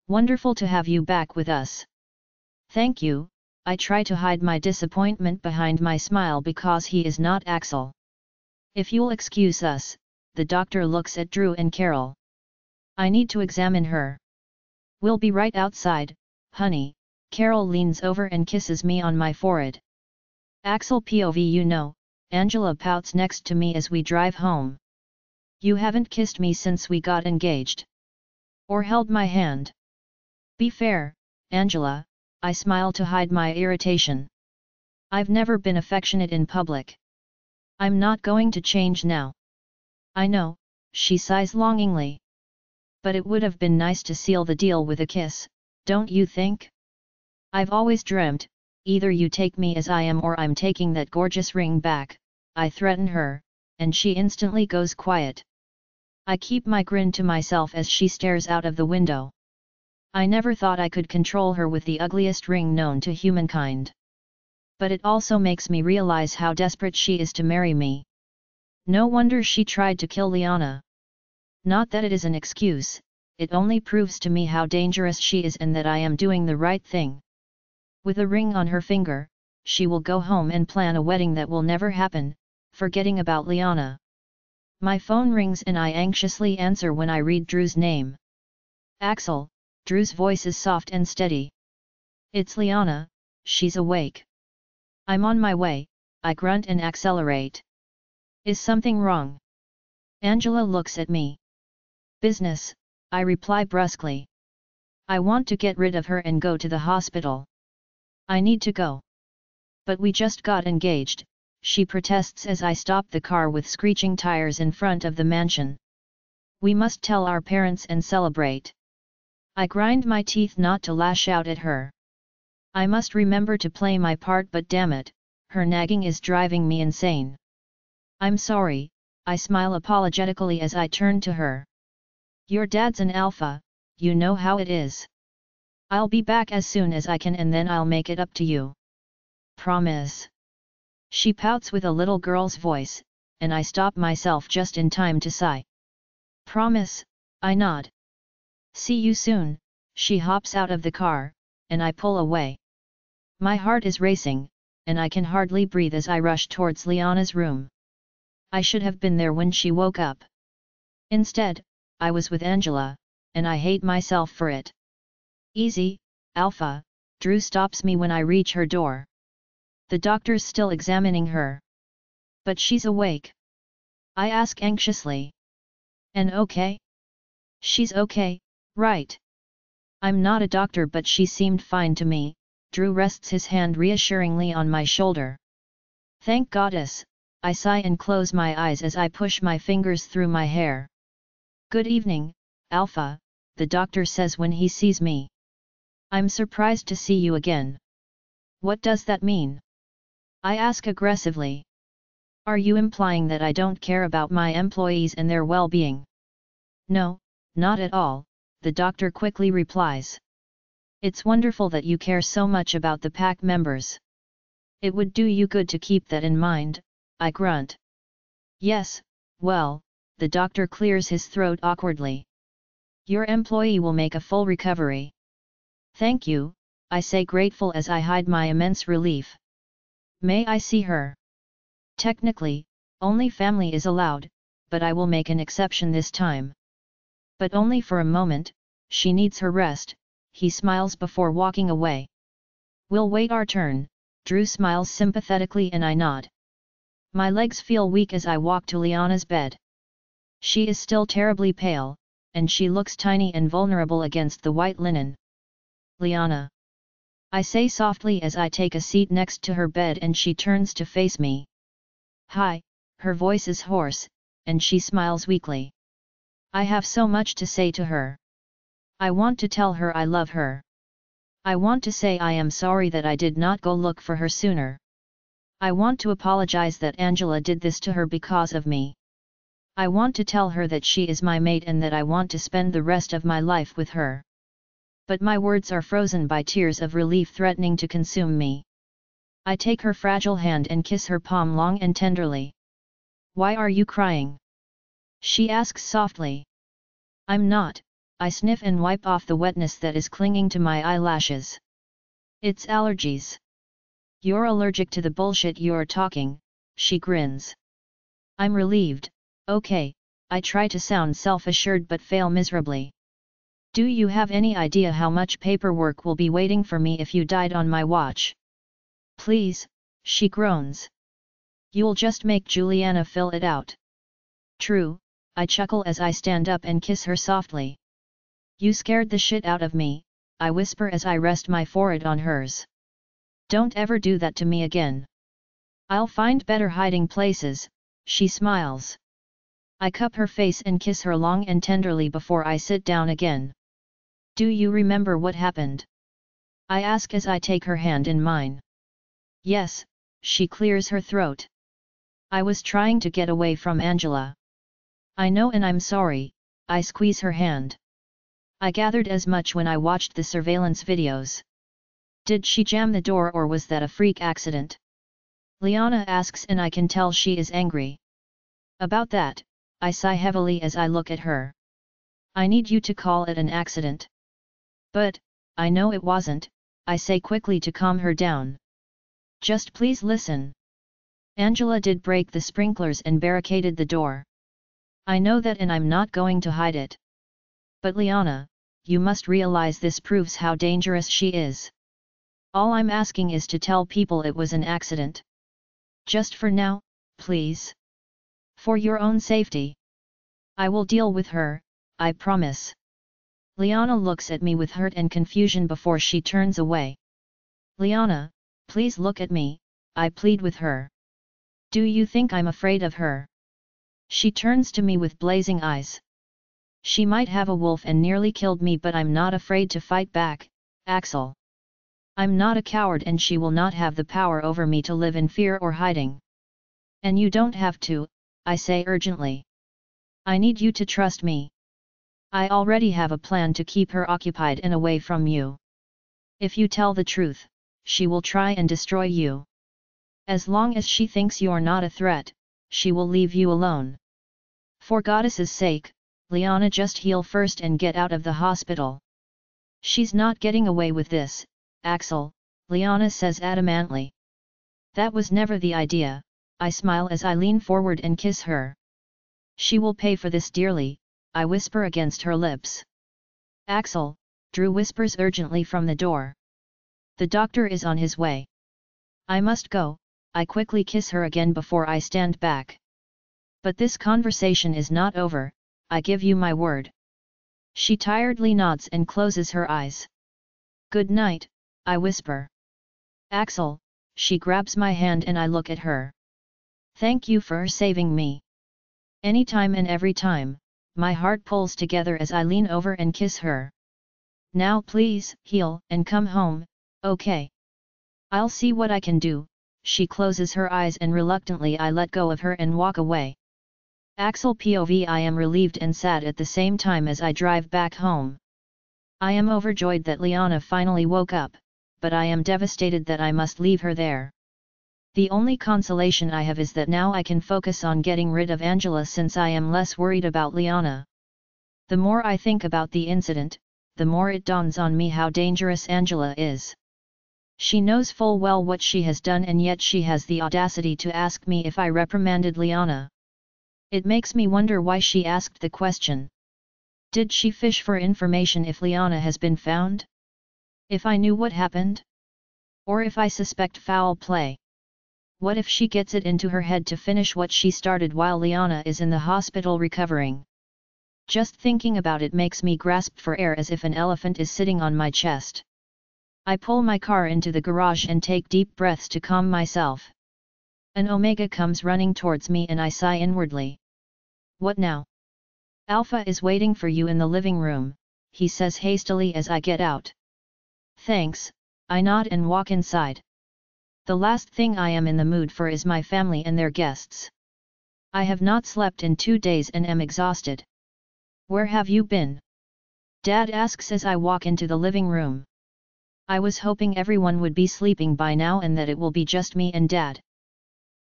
Wonderful to have you back with us. Thank you, I try to hide my disappointment behind my smile because he is not Axel. If you'll excuse us, the doctor looks at Drew and Carol. I need to examine her. We'll be right outside, honey, Carol leans over and kisses me on my forehead. Axel POV. You know, Angela pouts next to me as we drive home. You haven't kissed me since we got engaged. Or held my hand. Be fair, Angela, I smile to hide my irritation. I've never been affectionate in public. I'm not going to change now. I know, she sighs longingly. But it would have been nice to seal the deal with a kiss, don't you think? I've always dreamt, either you take me as I am or I'm taking that gorgeous ring back, I threaten her, and she instantly goes quiet. I keep my grin to myself as she stares out of the window. I never thought I could control her with the ugliest ring known to humankind. But it also makes me realize how desperate she is to marry me. No wonder she tried to kill Liana. Not that it is an excuse, it only proves to me how dangerous she is and that I am doing the right thing. With a ring on her finger, she will go home and plan a wedding that will never happen, forgetting about Liana. My phone rings and I anxiously answer when I read Drew's name. Axel, Drew's voice is soft and steady. It's Liana, she's awake. I'm on my way, I grunt and accelerate. Is something wrong? Angela looks at me. Business, I reply brusquely. I want to get rid of her and go to the hospital. I need to go. But we just got engaged, she protests as I stop the car with screeching tires in front of the mansion. We must tell our parents and celebrate. I grind my teeth not to lash out at her. I must remember to play my part, but damn it, her nagging is driving me insane. I'm sorry, I smile apologetically as I turn to her. Your dad's an alpha, you know how it is. I'll be back as soon as I can and then I'll make it up to you. Promise. She pouts with a little girl's voice, and I stop myself just in time to sigh. Promise, I nod. See you soon. She hops out of the car, and I pull away. My heart is racing, and I can hardly breathe as I rush towards Liana's room. I should have been there when she woke up. Instead, I was with Angela, and I hate myself for it. Easy, Alpha, Drew stops me when I reach her door. The doctor's still examining her. But she's awake. I ask anxiously. And okay? She's okay, right? I'm not a doctor but she seemed fine to me. Drew rests his hand reassuringly on my shoulder. Thank goddess, I sigh and close my eyes as I push my fingers through my hair. Good evening, Alpha, the doctor says when he sees me. I'm surprised to see you again. What does that mean? I ask aggressively. Are you implying that I don't care about my employees and their well-being? No, not at all, the doctor quickly replies. It's wonderful that you care so much about the pack members. It would do you good to keep that in mind, I grunt. Yes, well, the doctor clears his throat awkwardly. Your employee will make a full recovery. Thank you, I say grateful as I hide my immense relief. May I see her? Technically, only family is allowed, but I will make an exception this time. But only for a moment, she needs her rest, he smiles before walking away. We'll wait our turn, Drew smiles sympathetically and I nod. My legs feel weak as I walk to Liana's bed. She is still terribly pale, and she looks tiny and vulnerable against the white linen. Liana. I say softly as I take a seat next to her bed and she turns to face me. Hi, her voice is hoarse, and she smiles weakly. I have so much to say to her. I want to tell her I love her. I want to say I am sorry that I did not go look for her sooner. I want to apologize that Angela did this to her because of me. I want to tell her that she is my mate and that I want to spend the rest of my life with her. But my words are frozen by tears of relief threatening to consume me. I take her fragile hand and kiss her palm long and tenderly. Why are you crying? She asks softly. I'm not, I sniff and wipe off the wetness that is clinging to my eyelashes. It's allergies. You're allergic to the bullshit you're talking, she grins. I'm relieved, okay, I try to sound self-assured but fail miserably. Do you have any idea how much paperwork will be waiting for me if you died on my watch? Please, she groans. You'll just make Juliana fill it out. True, I chuckle as I stand up and kiss her softly. You scared the shit out of me, I whisper as I rest my forehead on hers. Don't ever do that to me again. I'll find better hiding places, she smiles. I cup her face and kiss her long and tenderly before I sit down again. Do you remember what happened? I ask as I take her hand in mine. Yes, she clears her throat. I was trying to get away from Angela. I know and I'm sorry, I squeeze her hand. I gathered as much when I watched the surveillance videos. Did she jam the door or was that a freak accident? Liana asks and I can tell she is angry. About that, I sigh heavily as I look at her. I need you to call it an accident. But, I know it wasn't, I say quickly to calm her down. Just please listen. Angela did break the sprinklers and barricaded the door. I know that and I'm not going to hide it. But Liana, you must realize this proves how dangerous she is. All I'm asking is to tell people it was an accident. Just for now, please. For your own safety. I will deal with her, I promise. Liana looks at me with hurt and confusion before she turns away. Liana, please look at me, I plead with her. Do you think I'm afraid of her? She turns to me with blazing eyes. She might have a wolf and nearly killed me but I'm not afraid to fight back, Axel. I'm not a coward and she will not have the power over me to live in fear or hiding. And you don't have to, I say urgently. I need you to trust me. I already have a plan to keep her occupied and away from you. If you tell the truth, she will try and destroy you. As long as she thinks you're not a threat, she will leave you alone. For goddess's sake, Liana, just heal first and get out of the hospital. She's not getting away with this, Axel, Liana says adamantly. That was never the idea, I smile as I lean forward and kiss her. She will pay for this dearly, I whisper against her lips. Axel, Drew whispers urgently from the door. The doctor is on his way. I must go, I quickly kiss her again before I stand back. But this conversation is not over, I give you my word. She tiredly nods and closes her eyes. Good night, I whisper. Axel, she grabs my hand and I look at her. Thank you for saving me. Anytime and every time, my heart pulls together as I lean over and kiss her. Now please, heal and come home, okay? I'll see what I can do. She closes her eyes and reluctantly I let go of her and walk away. Axel POV. I am relieved and sad at the same time as I drive back home. I am overjoyed that Liana finally woke up, but I am devastated that I must leave her there. The only consolation I have is that now I can focus on getting rid of Angela since I am less worried about Liana. The more I think about the incident, the more it dawns on me how dangerous Angela is. She knows full well what she has done and yet she has the audacity to ask me if I reprimanded Liana. It makes me wonder why she asked the question. Did she fish for information if Liana has been found? If I knew what happened? Or if I suspect foul play? What if she gets it into her head to finish what she started while Liana is in the hospital recovering? Just thinking about it makes me grasp for air as if an elephant is sitting on my chest. I pull my car into the garage and take deep breaths to calm myself. An Omega comes running towards me and I sigh inwardly. What now? Alpha is waiting for you in the living room, he says hastily as I get out. Thanks, I nod and walk inside. The last thing I am in the mood for is my family and their guests. I have not slept in 2 days and am exhausted. Where have you been? Dad asks as I walk into the living room. I was hoping everyone would be sleeping by now and that it will be just me and Dad.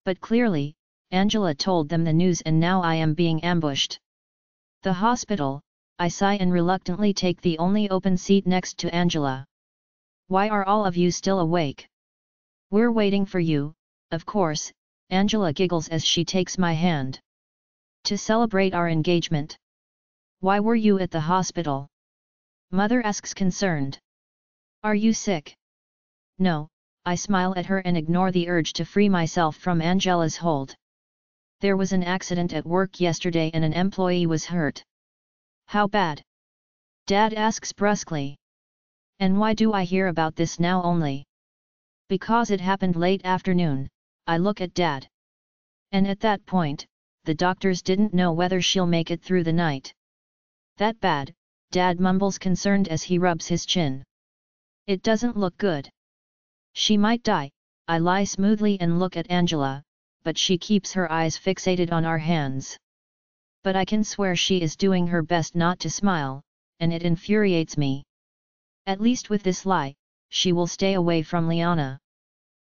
But clearly, Angela told them the news and now I am being ambushed. The hospital, I sigh and reluctantly take the only open seat next to Angela. Why are all of you still awake? We're waiting for you, of course, Angela giggles as she takes my hand. To celebrate our engagement. Why were you at the hospital? Mother asks concerned. Are you sick? No, I smile at her and ignore the urge to free myself from Angela's hold. There was an accident at work yesterday and an employee was hurt. How bad? Dad asks brusquely. And why do I hear about this now only? Because it happened late afternoon, I look at Dad. And at that point, the doctors didn't know whether she'll make it through the night. That bad, Dad mumbles concerned as he rubs his chin. It doesn't look good. She might die, I lie smoothly and look at Angela, but she keeps her eyes fixated on our hands. But I can swear she is doing her best not to smile, and it infuriates me. At least with this lie, she will stay away from Liana.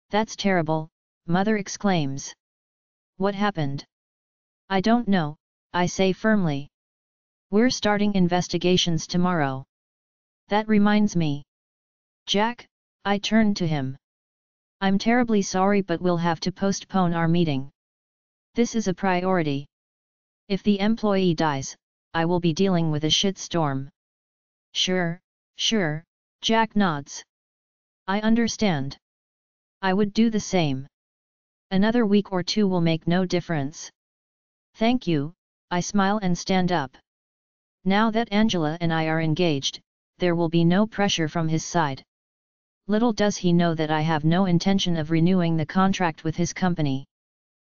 That's terrible, Mother exclaims. What happened? I don't know, I say firmly. We're starting investigations tomorrow. That reminds me. Jack, I turn to him. I'm terribly sorry but we'll have to postpone our meeting. This is a priority. If the employee dies, I will be dealing with a shitstorm. Sure, Jack nods. I understand. I would do the same. Another week or two will make no difference. Thank you, I smile and stand up. Now that Angela and I are engaged, there will be no pressure from his side. Little does he know that I have no intention of renewing the contract with his company.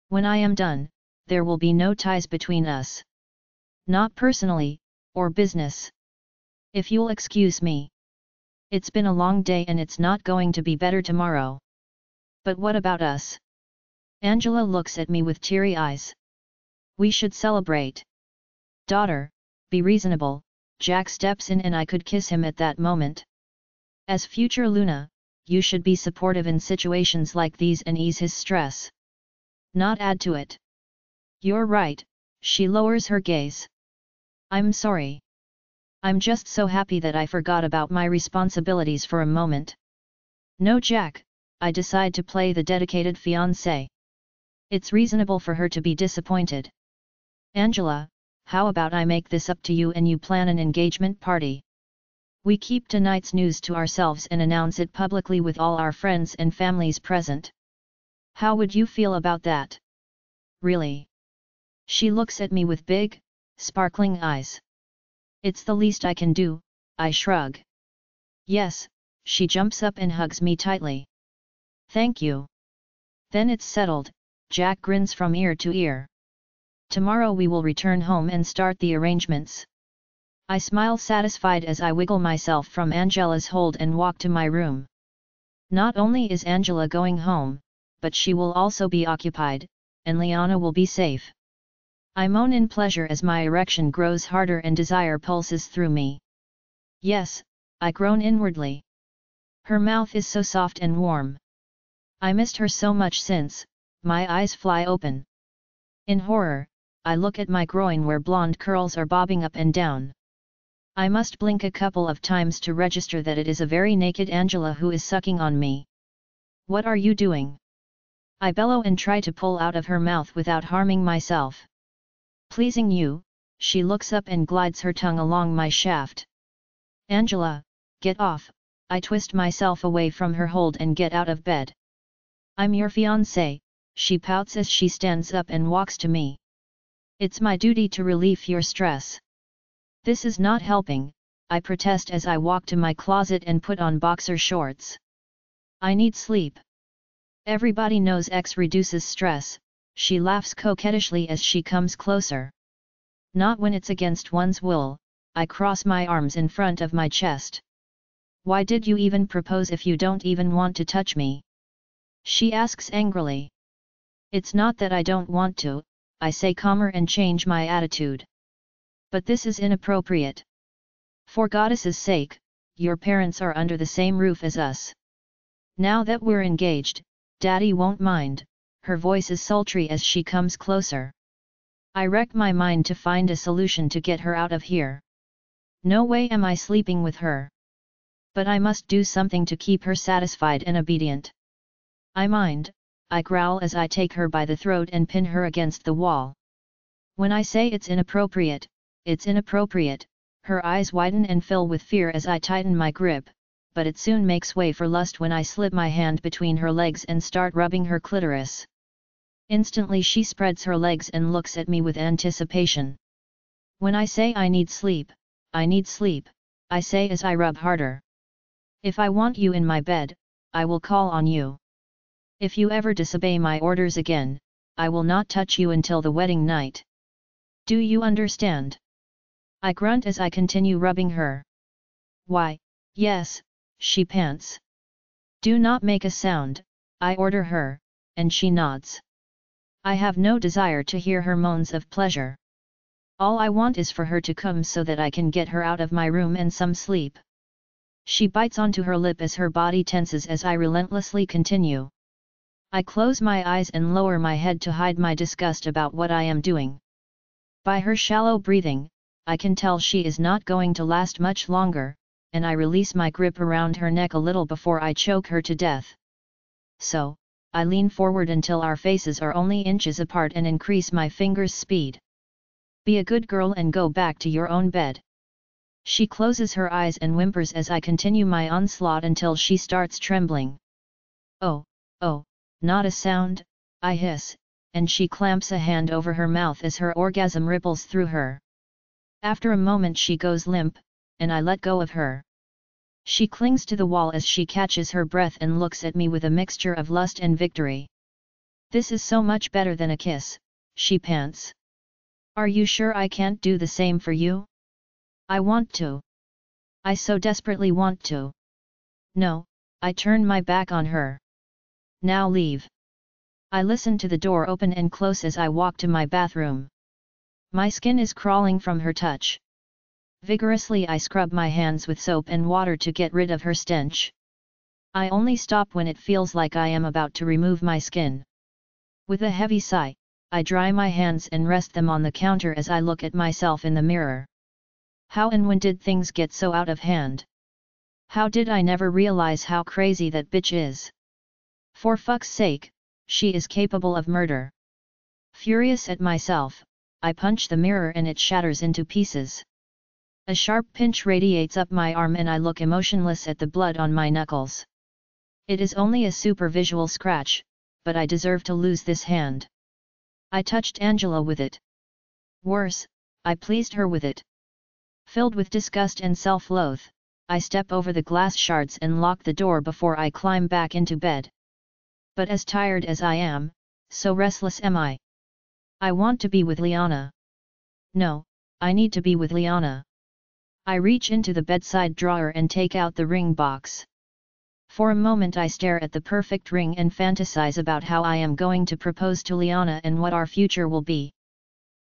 When I am done, there will be no ties between us. Not personally, or business. If you'll excuse me. It's been a long day and it's not going to be better tomorrow. But what about us? Angela looks at me with teary eyes. We should celebrate. Daughter, be reasonable. Jack steps in and I could kiss him at that moment. As future Luna, you should be supportive in situations like these and ease his stress. Not add to it. You're right, she lowers her gaze. I'm sorry. I'm just so happy that I forgot about my responsibilities for a moment. No Jack, I decide to play the dedicated fiancé. It's reasonable for her to be disappointed. Angela, how about I make this up to you and you plan an engagement party? We keep tonight's news to ourselves and announce it publicly with all our friends and families present. How would you feel about that? Really? She looks at me with big, sparkling eyes. It's the least I can do, I shrug. Yes, she jumps up and hugs me tightly. Thank you. Then it's settled, Jack grins from ear to ear. Tomorrow we will return home and start the arrangements. I smile satisfied as I wiggle myself from Angela's hold and walk to my room. Not only is Angela going home, but she will also be occupied, and Liana will be safe. I moan in pleasure as my erection grows harder and desire pulses through me. Yes, I groan inwardly. Her mouth is so soft and warm. I missed her so much since, my eyes fly open. In horror, I look at my groin where blonde curls are bobbing up and down. I must blink a couple of times to register that it is a very naked Angela who is sucking on me. What are you doing? I bellow and try to pull out of her mouth without harming myself. Pleasing you, she looks up and glides her tongue along my shaft. Angela, get off, I twist myself away from her hold and get out of bed. I'm your fiancé, she pouts as she stands up and walks to me. It's my duty to relieve your stress. This is not helping, I protest as I walk to my closet and put on boxer shorts. I need sleep. Everybody knows X reduces stress, she laughs coquettishly as she comes closer. Not when it's against one's will, I cross my arms in front of my chest. Why did you even propose if you don't even want to touch me? She asks angrily. It's not that I don't want to, I say calmer and change my attitude. But this is inappropriate. For goddess's sake, your parents are under the same roof as us. Now that we're engaged, Daddy won't mind, her voice is sultry as she comes closer. I wreck my mind to find a solution to get her out of here. No way am I sleeping with her. But I must do something to keep her satisfied and obedient. I mind, I growl as I take her by the throat and pin her against the wall. When I say it's inappropriate, her eyes widen and fill with fear as I tighten my grip, but it soon makes way for lust when I slip my hand between her legs and start rubbing her clitoris. Instantly she spreads her legs and looks at me with anticipation. When I say I need sleep, I say as I rub harder. If I want you in my bed, I will call on you. If you ever disobey my orders again, I will not touch you until the wedding night. Do you understand? I grunt as I continue rubbing her. Why, yes, she pants. Do not make a sound, I order her, and she nods. I have no desire to hear her moans of pleasure. All I want is for her to come so that I can get her out of my room and some sleep. She bites onto her lip as her body tenses as I relentlessly continue. I close my eyes and lower my head to hide my disgust about what I am doing. By her shallow breathing, I can tell she is not going to last much longer, and I release my grip around her neck a little before I choke her to death. So, I lean forward until our faces are only inches apart and increase my fingers' speed. Be a good girl and go back to your own bed. She closes her eyes and whimpers as I continue my onslaught until she starts trembling. Oh, not a sound, I hiss, and she clamps a hand over her mouth as her orgasm ripples through her. After a moment she goes limp, and I let go of her. She clings to the wall as she catches her breath and looks at me with a mixture of lust and victory. This is so much better than a kiss, she pants. Are you sure I can't do the same for you? I want to. I so desperately want to. No, I turn my back on her. Now leave. I listen to the door open and close as I walk to my bathroom. My skin is crawling from her touch. Vigorously I scrub my hands with soap and water to get rid of her stench. I only stop when it feels like I am about to remove my skin. With a heavy sigh, I dry my hands and rest them on the counter as I look at myself in the mirror. How and when did things get so out of hand? How did I never realize how crazy that bitch is? For fuck's sake, she is capable of murder. Furious at myself, I punch the mirror and it shatters into pieces. A sharp pinch radiates up my arm and I look emotionless at the blood on my knuckles. It is only a superficial scratch, but I deserve to lose this hand. I touched Angela with it. Worse, I pleased her with it. Filled with disgust and self-loath, I step over the glass shards and lock the door before I climb back into bed. But as tired as I am, so restless am I. I want to be with Liana. No, I need to be with Liana. I reach into the bedside drawer and take out the ring box. For a moment I stare at the perfect ring and fantasize about how I am going to propose to Liana and what our future will be.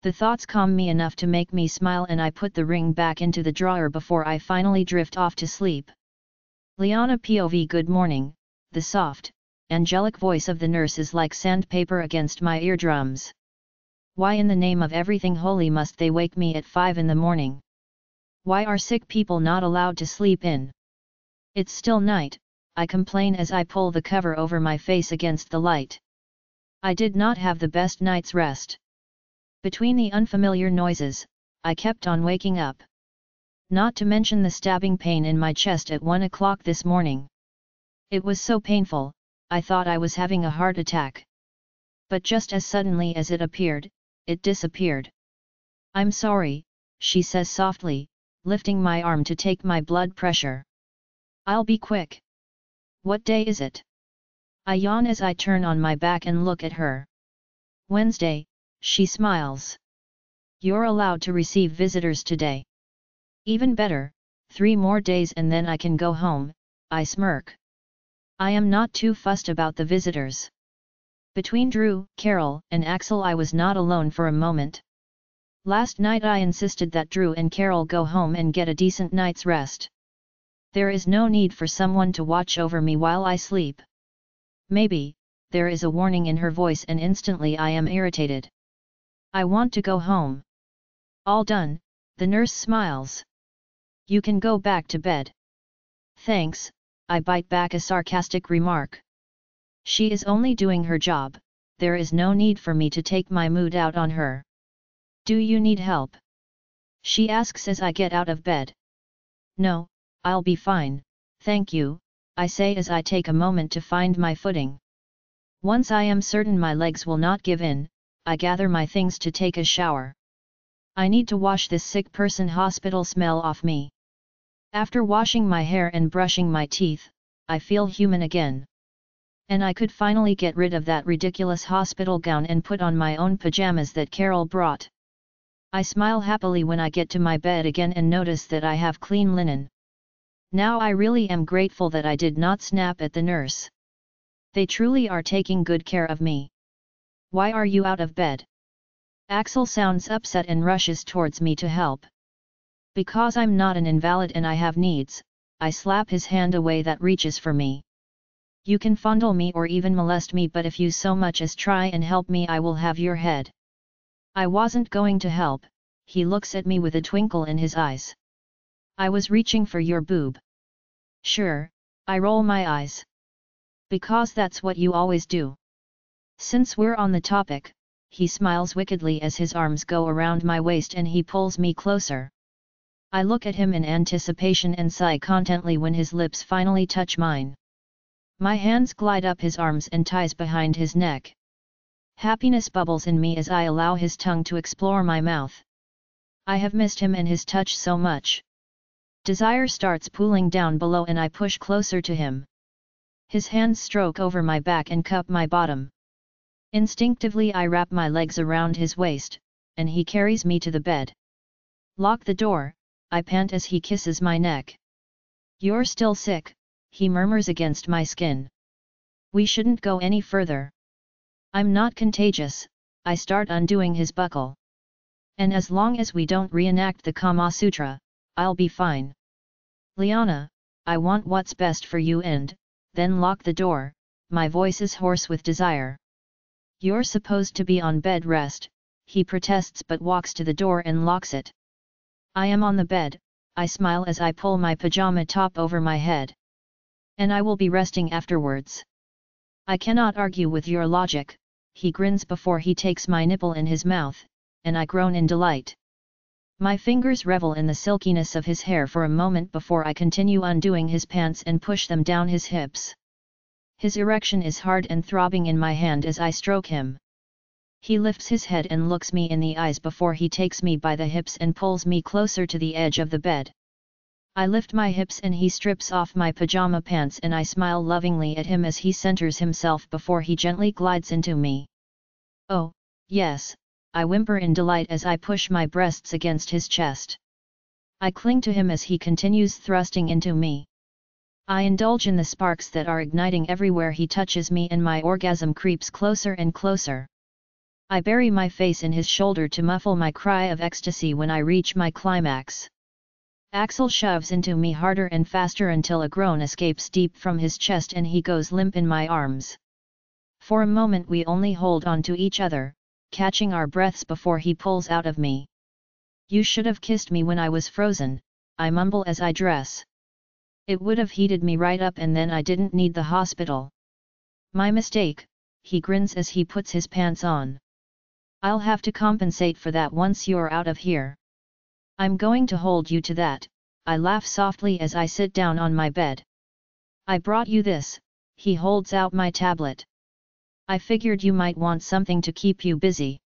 The thoughts calm me enough to make me smile and I put the ring back into the drawer before I finally drift off to sleep. Liana POV. Good morning. The soft, angelic voice of the nurse is like sandpaper against my eardrums. Why in the name of everything holy must they wake me at 5 in the morning? Why are sick people not allowed to sleep in? It's still night, I complain as I pull the cover over my face against the light. I did not have the best night's rest. Between the unfamiliar noises, I kept on waking up. Not to mention the stabbing pain in my chest at 1 o'clock this morning. It was so painful, I thought I was having a heart attack. But just as suddenly as it appeared, it disappeared. I'm sorry, she says softly, lifting my arm to take my blood pressure. I'll be quick. What day is it? I yawn as I turn on my back and look at her. Wednesday, she smiles. You're allowed to receive visitors today. Even better, 3 more days and then I can go home, I smirk. I am not too fussed about the visitors. Between Drew, Carol, and Axel I was not alone for a moment. Last night I insisted that Drew and Carol go home and get a decent night's rest. There is no need for someone to watch over me while I sleep. Maybe, there is a warning in her voice and instantly I am irritated. I want to go home. All done, the nurse smiles. You can go back to bed. Thanks, I bite back a sarcastic remark. She is only doing her job, there is no need for me to take my mood out on her. Do you need help? She asks as I get out of bed. No, I'll be fine, thank you, I say as I take a moment to find my footing. Once I am certain my legs will not give in, I gather my things to take a shower. I need to wash this sick person hospital smell off me. After washing my hair and brushing my teeth, I feel human again. And I could finally get rid of that ridiculous hospital gown and put on my own pajamas that Carol brought. I smile happily when I get to my bed again and notice that I have clean linen. Now I really am grateful that I did not snap at the nurse. They truly are taking good care of me. Why are you out of bed? Axel sounds upset and rushes towards me to help. Because I'm not an invalid and I have needs, I slap his hand away that reaches for me. You can fondle me or even molest me, but if you so much as try and help me I will have your head. I wasn't going to help, he looks at me with a twinkle in his eyes. I was reaching for your boob. Sure, I roll my eyes. Because that's what you always do. Since we're on the topic, he smiles wickedly as his arms go around my waist and he pulls me closer. I look at him in anticipation and sigh contently when his lips finally touch mine. My hands glide up his arms and ties behind his neck. Happiness bubbles in me as I allow his tongue to explore my mouth. I have missed him and his touch so much. Desire starts pooling down below and I push closer to him. His hands stroke over my back and cup my bottom. Instinctively I wrap my legs around his waist, and he carries me to the bed. Lock the door, I pant as he kisses my neck. You're still sick, he murmurs against my skin. We shouldn't go any further. I'm not contagious, I start undoing his buckle. And as long as we don't reenact the Kama Sutra, I'll be fine. Liana, I want what's best for you and, then lock the door, my voice is hoarse with desire. You're supposed to be on bed rest, he protests but walks to the door and locks it. I am on the bed, I smile as I pull my pajama top over my head. And I will be resting afterwards. I cannot argue with your logic, he grins before he takes my nipple in his mouth, and I groan in delight. My fingers revel in the silkiness of his hair for a moment before I continue undoing his pants and push them down his hips. His erection is hard and throbbing in my hand as I stroke him. He lifts his head and looks me in the eyes before he takes me by the hips and pulls me closer to the edge of the bed. I lift my hips and he strips off my pajama pants and I smile lovingly at him as he centers himself before he gently glides into me. Oh, yes, I whimper in delight as I push my breasts against his chest. I cling to him as he continues thrusting into me. I indulge in the sparks that are igniting everywhere he touches me and my orgasm creeps closer and closer. I bury my face in his shoulder to muffle my cry of ecstasy when I reach my climax. Axel shoves into me harder and faster until a groan escapes deep from his chest and he goes limp in my arms. For a moment we only hold on to each other, catching our breaths before he pulls out of me. You should have kissed me when I was frozen, I mumble as I dress. It would have heated me right up and then I didn't need the hospital. My mistake, he grins as he puts his pants on. I'll have to compensate for that once you're out of here. I'm going to hold you to that, I laugh softly as I sit down on my bed. I brought you this, he holds out my tablet. I figured you might want something to keep you busy.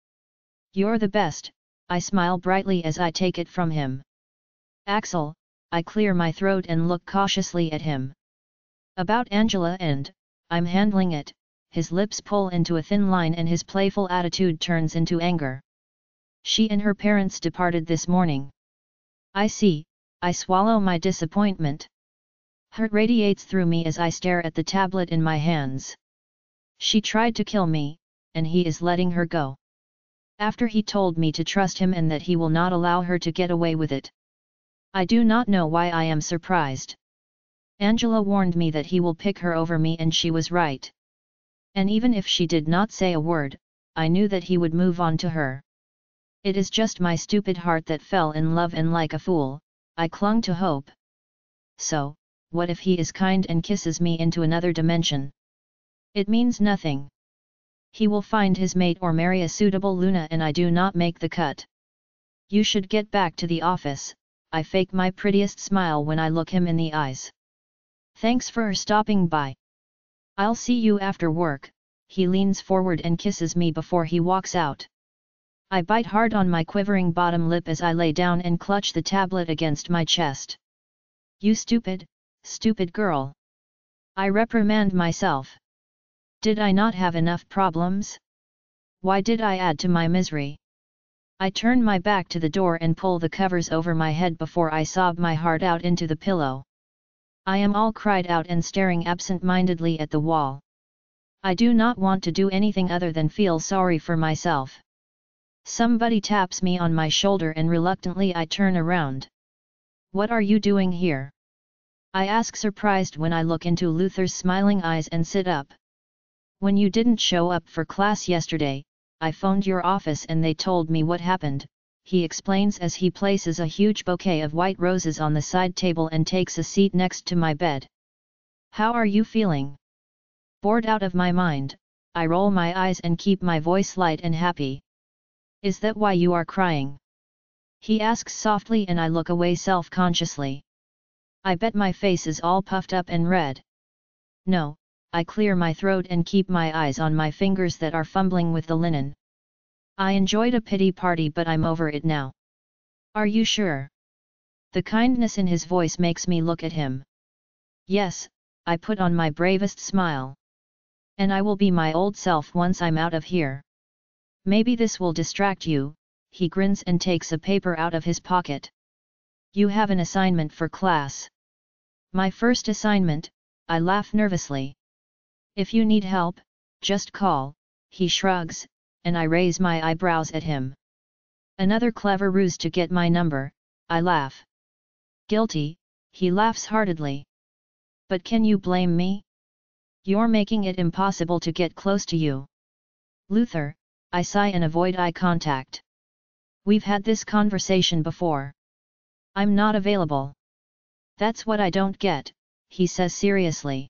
You're the best, I smile brightly as I take it from him. Axel, I clear my throat and look cautiously at him. About Angela and, I'm handling it, his lips pull into a thin line and his playful attitude turns into anger. She and her parents departed this morning. I see, I swallow my disappointment. Hurt radiates through me as I stare at the tablet in my hands. She tried to kill me, and he is letting her go. After he told me to trust him and that he will not allow her to get away with it. I do not know why I am surprised. Angela warned me that he will pick her over me and she was right. And even if she did not say a word, I knew that he would move on to her. It is just my stupid heart that fell in love and like a fool, I clung to hope. So, what if he is kind and kisses me into another dimension? It means nothing. He will find his mate or marry a suitable Luna and I do not make the cut. You should get back to the office, I fake my prettiest smile when I look him in the eyes. Thanks for stopping by. I'll see you after work, he leans forward and kisses me before he walks out. I bite hard on my quivering bottom lip as I lay down and clutch the tablet against my chest. You stupid, stupid girl. I reprimand myself. Did I not have enough problems? Why did I add to my misery? I turn my back to the door and pull the covers over my head before I sob my heart out into the pillow. I am all cried out and staring absent-mindedly at the wall. I do not want to do anything other than feel sorry for myself. Somebody taps me on my shoulder and reluctantly I turn around. What are you doing here? I ask surprised when I look into Luther's smiling eyes and sit up. When you didn't show up for class yesterday, I phoned your office and they told me what happened, he explains as he places a huge bouquet of white roses on the side table and takes a seat next to my bed. How are you feeling? Bored out of my mind, I roll my eyes and keep my voice light and happy. Is that why you are crying? He asks softly and I look away self-consciously. I bet my face is all puffed up and red. No, I clear my throat and keep my eyes on my fingers that are fumbling with the linen. I enjoyed a pity party but I'm over it now. Are you sure? The kindness in his voice makes me look at him. Yes, I put on my bravest smile. And I will be my old self once I'm out of here. Maybe this will distract you, he grins and takes a paper out of his pocket. You have an assignment for class. My first assignment, I laugh nervously. If you need help, just call, he shrugs, and I raise my eyebrows at him. Another clever ruse to get my number, I laugh. Guilty, he laughs heartedly. But can you blame me? You're making it impossible to get close to you. Luther, I sigh and avoid eye contact. We've had this conversation before. I'm not available. That's what I don't get, he says seriously.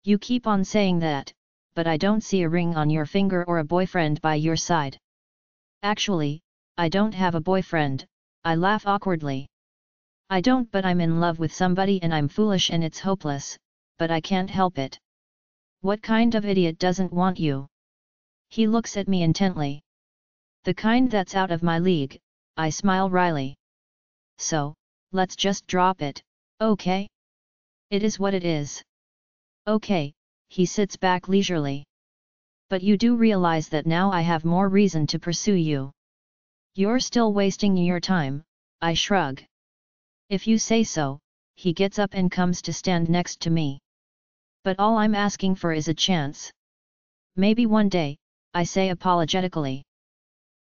You keep on saying that, but I don't see a ring on your finger or a boyfriend by your side. Actually, I don't have a boyfriend, I laugh awkwardly. I don't, but I'm in love with somebody and I'm foolish and it's hopeless, but I can't help it. What kind of idiot doesn't want you? He looks at me intently. The kind that's out of my league, I smile wryly. So, let's just drop it, okay? It is what it is. Okay, he sits back leisurely. But you do realize that now I have more reason to pursue you. You're still wasting your time, I shrug. If you say so, he gets up and comes to stand next to me. But all I'm asking for is a chance. Maybe one day, I say apologetically.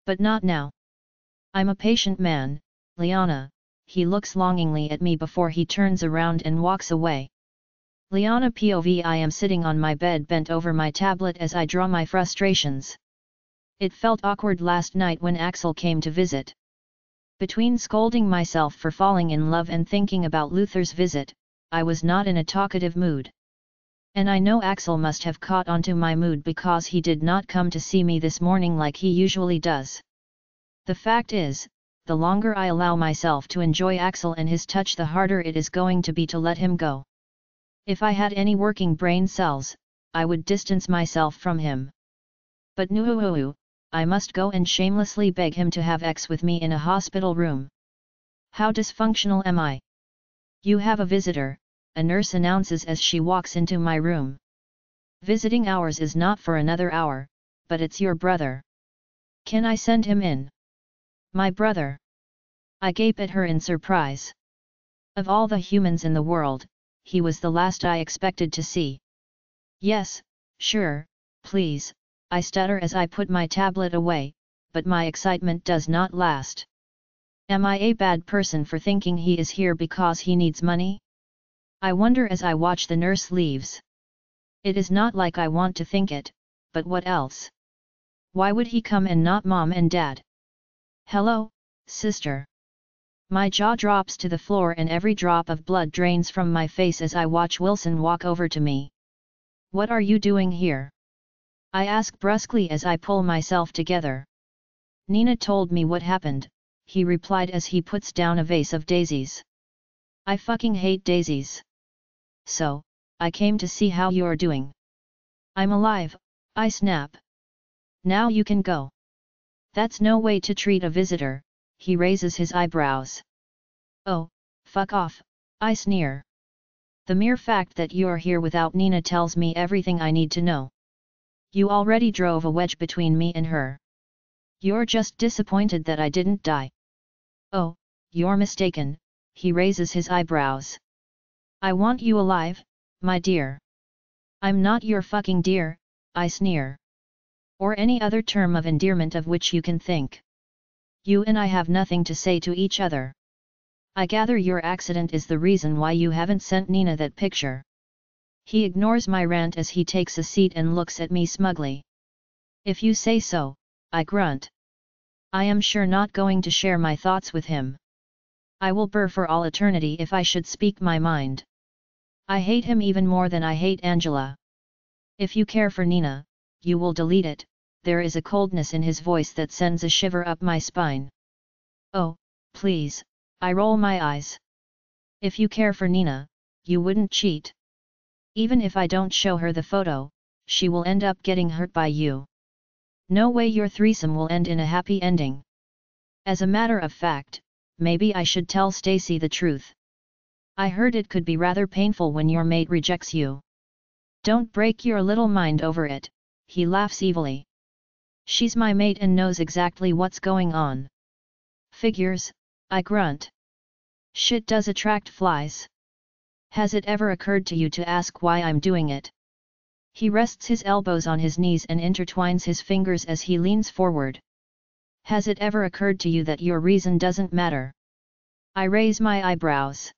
But not now. I'm a patient man, Liana. He looks longingly at me before he turns around and walks away. Liana POV. I am sitting on my bed bent over my tablet as I draw my frustrations. It felt awkward last night when Axel came to visit. Between scolding myself for falling in love and thinking about Luther's visit, I was not in a talkative mood. And I know Axel must have caught onto my mood because he did not come to see me this morning like he usually does. The fact is, the longer I allow myself to enjoy Axel and his touch, the harder it is going to be to let him go. If I had any working brain cells, I would distance myself from him. But no, I must go and shamelessly beg him to have X with me in a hospital room. How dysfunctional am I? You have a visitor, a nurse announces as she walks into my room. Visiting hours is not for another hour, but it's your brother. Can I send him in? My brother? I gape at her in surprise. Of all the humans in the world, he was the last I expected to see. Yes, sure, please, I stutter as I put my tablet away, but my excitement does not last. Am I a bad person for thinking he is here because he needs money? I wonder as I watch the nurse leaves. It is not like I want to think it, but what else? Why would he come and not mom and dad? Hello, sister. My jaw drops to the floor and every drop of blood drains from my face as I watch Wilson walk over to me. What are you doing here? I ask brusquely as I pull myself together. Nina told me what happened, he replied as he puts down a vase of daisies. I fucking hate daisies. So, I came to see how you're doing. I'm alive, I snap. Now you can go. That's no way to treat a visitor, he raises his eyebrows. Oh, fuck off, I sneer. The mere fact that you're here without Nina tells me everything I need to know. You already drove a wedge between me and her. You're just disappointed that I didn't die. Oh, you're mistaken, he raises his eyebrows. I want you alive, my dear. I'm not your fucking dear, I sneer. Or any other term of endearment of which you can think. You and I have nothing to say to each other. I gather your accident is the reason why you haven't sent Nina that picture. He ignores my rant as he takes a seat and looks at me smugly. If you say so, I grunt. I am sure not going to share my thoughts with him. I will burr for all eternity if I should speak my mind. I hate him even more than I hate Angela. If you care for Nina, you will delete it. There is a coldness in his voice that sends a shiver up my spine. Oh, please, I roll my eyes. If you care for Nina, you wouldn't cheat. Even if I don't show her the photo, she will end up getting hurt by you. No way your threesome will end in a happy ending. As a matter of fact, maybe I should tell Stacy the truth. I heard it could be rather painful when your mate rejects you. Don't break your little mind over it, he laughs evilly. She's my mate and knows exactly what's going on. Figures, I grunt. Shit does attract flies. Has it ever occurred to you to ask why I'm doing it? He rests his elbows on his knees and intertwines his fingers as he leans forward. Has it ever occurred to you that your reason doesn't matter? I raise my eyebrows.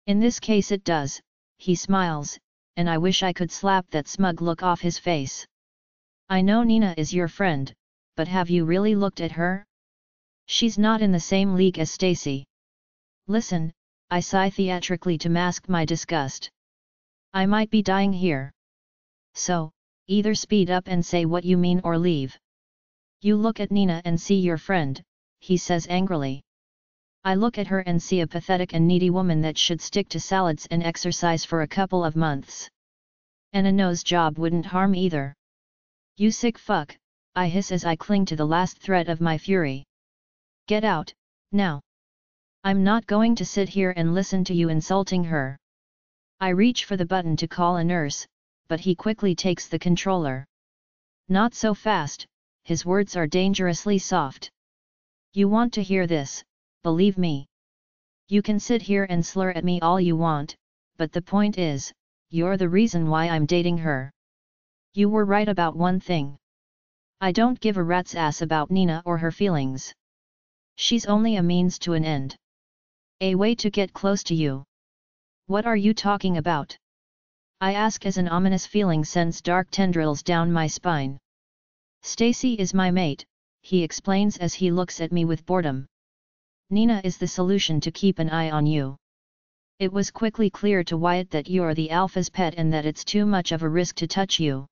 In this case it does, he smiles, and I wish I could slap that smug look off his face. I know Nina is your friend, but have you really looked at her? She's not in the same league as Stacy. Listen, I sigh theatrically to mask my disgust. I might be dying here. So, either speed up and say what you mean or leave. You look at Nina and see your friend, he says angrily. I look at her and see a pathetic and needy woman that should stick to salads and exercise for a couple of months. And a nose job wouldn't harm either. You sick fuck, I hiss as I cling to the last thread of my fury. Get out, now. I'm not going to sit here and listen to you insulting her. I reach for the button to call a nurse, but he quickly takes the controller. Not so fast, his words are dangerously soft. You want to hear this, believe me. You can sit here and slur at me all you want, but the point is, you're the reason why I'm dating her. You were right about one thing. I don't give a rat's ass about Nina or her feelings. She's only a means to an end. A way to get close to you. What are you talking about? I ask as an ominous feeling sends dark tendrils down my spine. Stacy is my mate, he explains as he looks at me with boredom. Nina is the solution to keep an eye on you. It was quickly clear to Wyatt that you're the alpha's pet and that it's too much of a risk to touch you.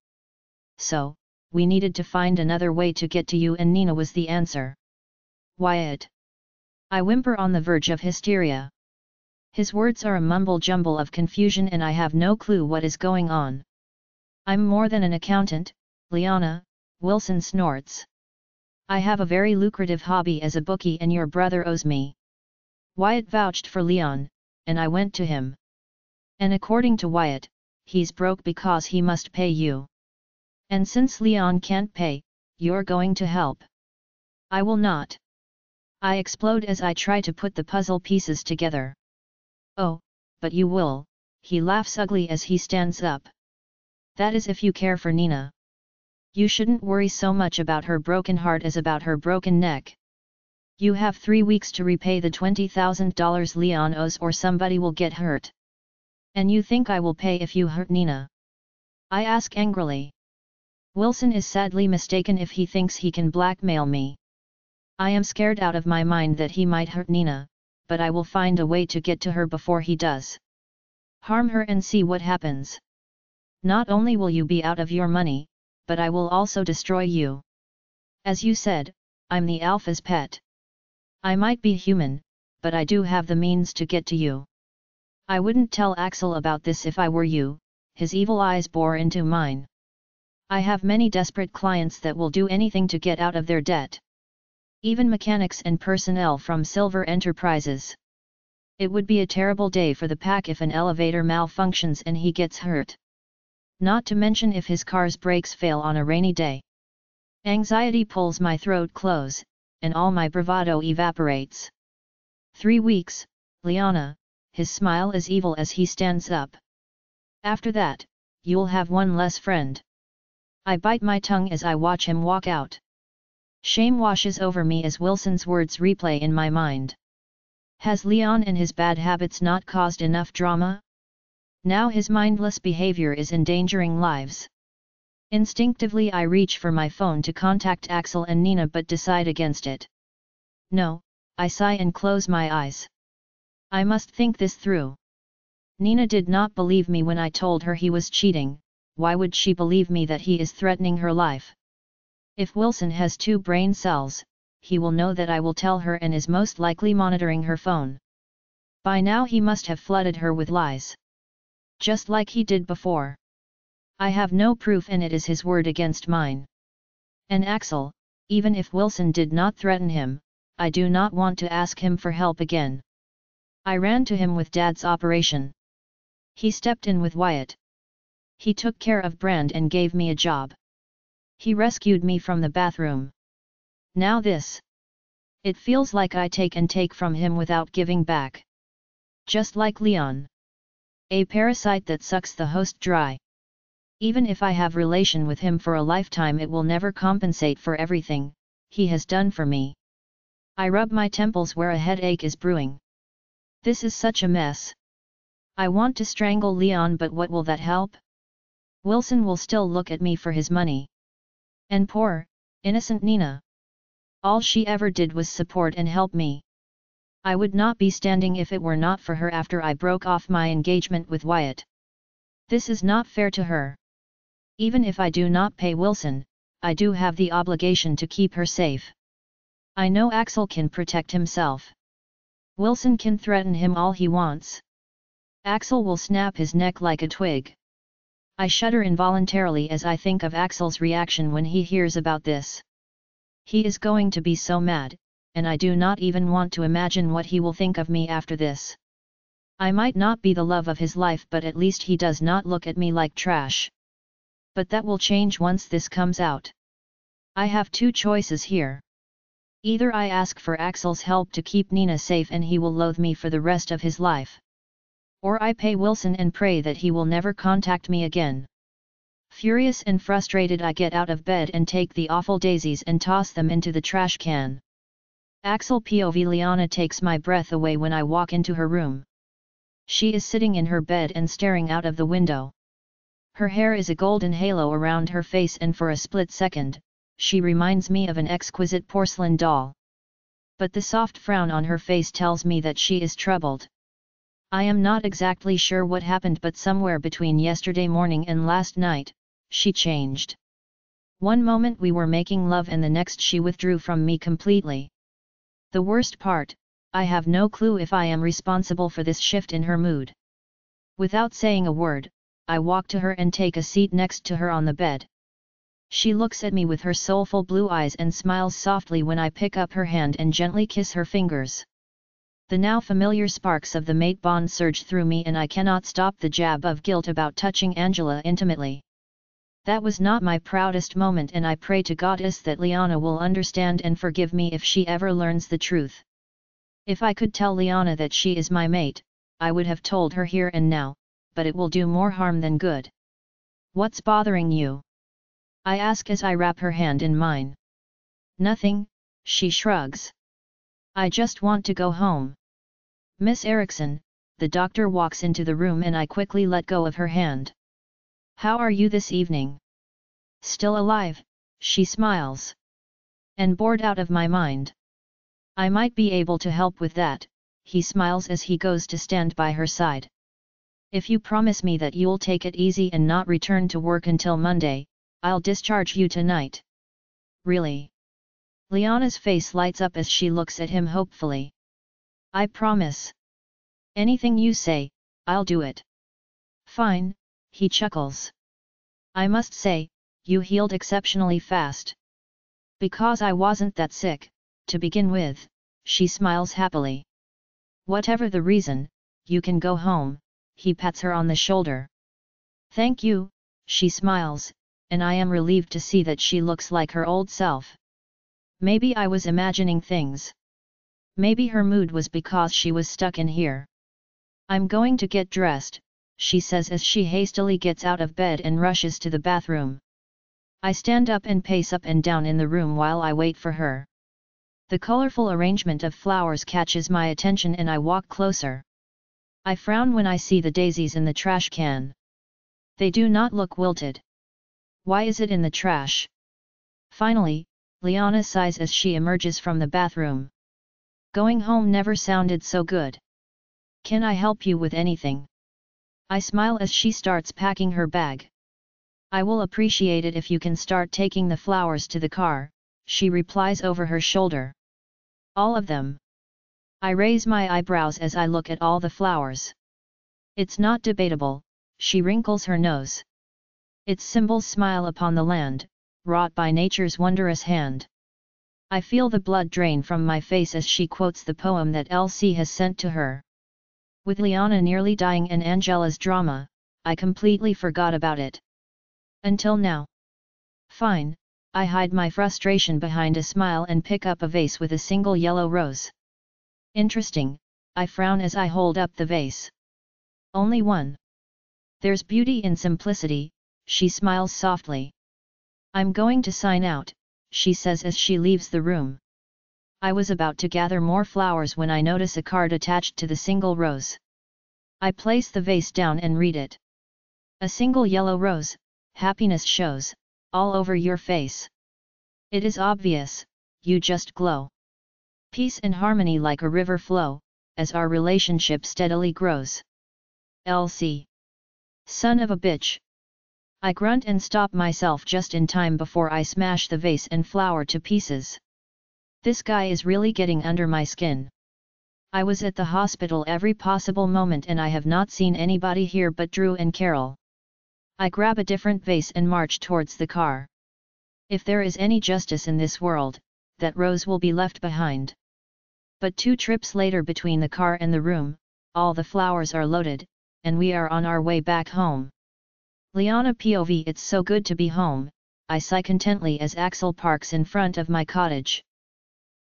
So, we needed to find another way to get to you and Nina was the answer. Wyatt. I whimper on the verge of hysteria. His words are a mumble-jumble of confusion and I have no clue what is going on. I'm more than an accountant, Liana, Wilson snorts. I have a very lucrative hobby as a bookie and your brother owes me. Wyatt vouched for Leon, and I went to him. And according to Wyatt, he's broke because he must pay you. And since Leon can't pay, you're going to help. I will not. I explode as I try to put the puzzle pieces together. Oh, but you will, he laughs ugly as he stands up. That is if you care for Nina. You shouldn't worry so much about her broken heart as about her broken neck. You have 3 weeks to repay the $20,000 Leon owes or somebody will get hurt. And you think I will pay if you hurt Nina? I ask angrily. Wilson is sadly mistaken if he thinks he can blackmail me. I am scared out of my mind that he might hurt Nina, but I will find a way to get to her before he does. Harm her and see what happens. Not only will you be out of your money, but I will also destroy you. As you said, I'm the alpha's pet. I might be human, but I do have the means to get to you. I wouldn't tell Axel about this if I were you, his evil eyes bore into mine. I have many desperate clients that will do anything to get out of their debt. Even mechanics and personnel from Silver Enterprises. It would be a terrible day for the pack if an elevator malfunctions and he gets hurt. Not to mention if his car's brakes fail on a rainy day. Anxiety pulls my throat close, and all my bravado evaporates. 3 weeks, Liana, his smile is evil as he stands up. After that, you'll have one less friend. I bite my tongue as I watch him walk out. Shame washes over me as Wilson's words replay in my mind. Has Leon and his bad habits not caused enough drama? Now his mindless behavior is endangering lives. Instinctively I reach for my phone to contact Axel and Nina but decide against it. No, I sigh and close my eyes. I must think this through. Nina did not believe me when I told her he was cheating, why would she believe me that he is threatening her life? If Wilson has 2 brain cells, he will know that I will tell her and is most likely monitoring her phone. By now he must have flooded her with lies. Just like he did before. I have no proof and it is his word against mine. And Axel, even if Wilson did not threaten him, I do not want to ask him for help again. I ran to him with Dad's operation. He stepped in with Wyatt. He took care of Brand and gave me a job. He rescued me from the bathroom. Now this. It feels like I take and take from him without giving back. Just like Leon. A parasite that sucks the host dry. Even if I have relation with him for a lifetime it will never compensate for everything, he has done for me. I rub my temples where a headache is brewing. This is such a mess. I want to strangle Leon, but what will that help? Wilson will still look at me for his money. And poor, innocent Nina. All she ever did was support and help me. I would not be standing if it were not for her after I broke off my engagement with Wyatt. This is not fair to her. Even if I do not pay Wilson, I do have the obligation to keep her safe. I know Axel can protect himself. Wilson can threaten him all he wants. Axel will snap his neck like a twig. I shudder involuntarily as I think of Axel's reaction when he hears about this. He is going to be so mad, and I do not even want to imagine what he will think of me after this. I might not be the love of his life, but at least he does not look at me like trash. But that will change once this comes out. I have two choices here. Either I ask for Axel's help to keep Nina safe and he will loathe me for the rest of his life. Or I pay Wilson and pray that he will never contact me again. Furious and frustrated, I get out of bed and take the awful daisies and toss them into the trash can. Axel POV Liana takes my breath away when I walk into her room. She is sitting in her bed and staring out of the window. Her hair is a golden halo around her face, and for a split second, she reminds me of an exquisite porcelain doll. But the soft frown on her face tells me that she is troubled. I am not exactly sure what happened, but somewhere between yesterday morning and last night, she changed. One moment we were making love and the next she withdrew from me completely. The worst part, I have no clue if I am responsible for this shift in her mood. Without saying a word, I walk to her and take a seat next to her on the bed. She looks at me with her soulful blue eyes and smiles softly when I pick up her hand and gently kiss her fingers. The now familiar sparks of the mate bond surge through me, and I cannot stop the jab of guilt about touching Angela intimately. That was not my proudest moment, and I pray to Goddess that Liana will understand and forgive me if she ever learns the truth. If I could tell Liana that she is my mate, I would have told her here and now, but it will do more harm than good. What's bothering you? I ask as I wrap her hand in mine. Nothing, she shrugs. I just want to go home. Miss Erickson, the doctor walks into the room and I quickly let go of her hand. How are you this evening? Still alive, she smiles. And bored out of my mind. I might be able to help with that, he smiles as he goes to stand by her side. If you promise me that you'll take it easy and not return to work until Monday, I'll discharge you tonight. Really? Liana's face lights up as she looks at him hopefully. I promise. Anything you say, I'll do it. Fine, he chuckles. I must say, you healed exceptionally fast. Because I wasn't that sick, to begin with, she smiles happily. Whatever the reason, you can go home, he pats her on the shoulder. Thank you, she smiles, and I am relieved to see that she looks like her old self. Maybe I was imagining things. Maybe her mood was because she was stuck in here. I'm going to get dressed, she says as she hastily gets out of bed and rushes to the bathroom. I stand up and pace up and down in the room while I wait for her. The colorful arrangement of flowers catches my attention and I walk closer. I frown when I see the daisies in the trash can. They do not look wilted. Why is it in the trash? Finally, Liana sighs as she emerges from the bathroom. Going home never sounded so good. Can I help you with anything? I smile as she starts packing her bag. I will appreciate it if you can start taking the flowers to the car, she replies over her shoulder. All of them. I raise my eyebrows as I look at all the flowers. It's not debatable, she wrinkles her nose. Its symbols smile upon the land, wrought by nature's wondrous hand. I feel the blood drain from my face as she quotes the poem that Elsie has sent to her. With Liana nearly dying and Angela's drama, I completely forgot about it. Until now. Fine, I hide my frustration behind a smile and pick up a vase with a single yellow rose. Interesting, I frown as I hold up the vase. Only one. There's beauty in simplicity, she smiles softly. I'm going to sign out, she says as she leaves the room. I was about to gather more flowers when I notice a card attached to the single rose. I place the vase down and read it. A single yellow rose, happiness shows, all over your face. It is obvious, you just glow. Peace and harmony like a river flow, as our relationship steadily grows. LC. Son of a bitch. I grunt and stop myself just in time before I smash the vase and flower to pieces. This guy is really getting under my skin. I was at the hospital every possible moment and I have not seen anybody here but Drew and Carol. I grab a different vase and march towards the car. If there is any justice in this world, that rose will be left behind. But 2 trips later between the car and the room, all the flowers are loaded, and we are on our way back home. Liana POV. It's so good to be home, I sigh contently as Axel parks in front of my cottage.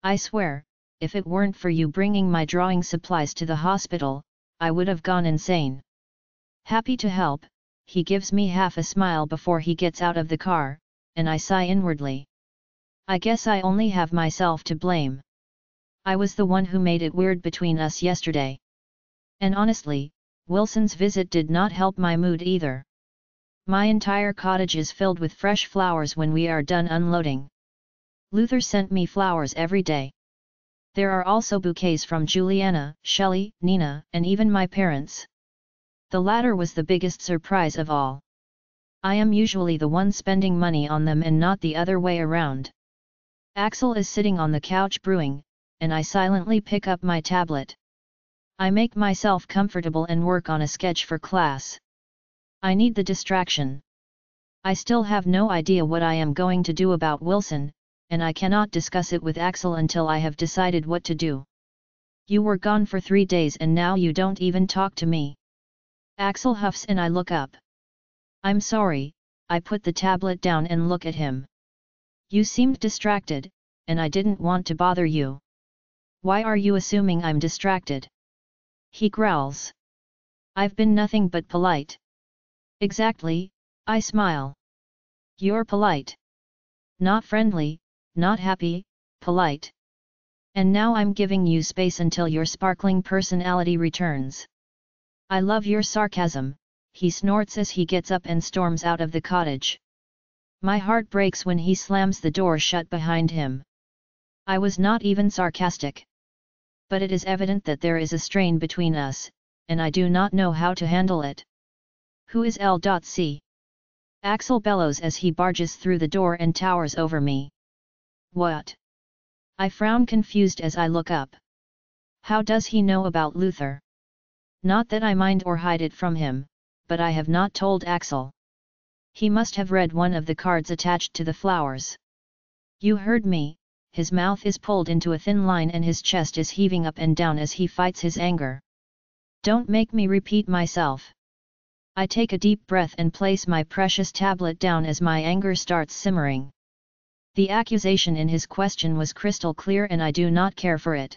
I swear, if it weren't for you bringing my drawing supplies to the hospital, I would have gone insane. Happy to help, he gives me half a smile before he gets out of the car, and I sigh inwardly. I guess I only have myself to blame. I was the one who made it weird between us yesterday. And honestly, Wilson's visit did not help my mood either. My entire cottage is filled with fresh flowers when we are done unloading. Luther sent me flowers every day. There are also bouquets from Juliana, Shelley, Nina, and even my parents. The latter was the biggest surprise of all. I am usually the one spending money on them and not the other way around. Axel is sitting on the couch brewing, and I silently pick up my tablet. I make myself comfortable and work on a sketch for class. I need the distraction. I still have no idea what I am going to do about Wilson, and I cannot discuss it with Axel until I have decided what to do. You were gone for 3 days and now you don't even talk to me. Axel huffs and I look up. I'm sorry, I put the tablet down and look at him. You seemed distracted, and I didn't want to bother you. Why are you assuming I'm distracted? He growls. I've been nothing but polite. Exactly, I smile. You're polite. Not friendly, not happy, polite. And now I'm giving you space until your sparkling personality returns. I love your sarcasm, he snorts as he gets up and storms out of the cottage. My heart breaks when he slams the door shut behind him. I was not even sarcastic. But it is evident that there is a strain between us, and I do not know how to handle it. Who is L.C? Axel bellows as he barges through the door and towers over me. What? I frown confused as I look up. How does he know about Luther? Not that I mind or hide it from him, but I have not told Axel. He must have read one of the cards attached to the flowers. You heard me, his mouth is pulled into a thin line and his chest is heaving up and down as he fights his anger. Don't make me repeat myself. I take a deep breath and place my precious tablet down as my anger starts simmering. The accusation in his question was crystal clear and I do not care for it.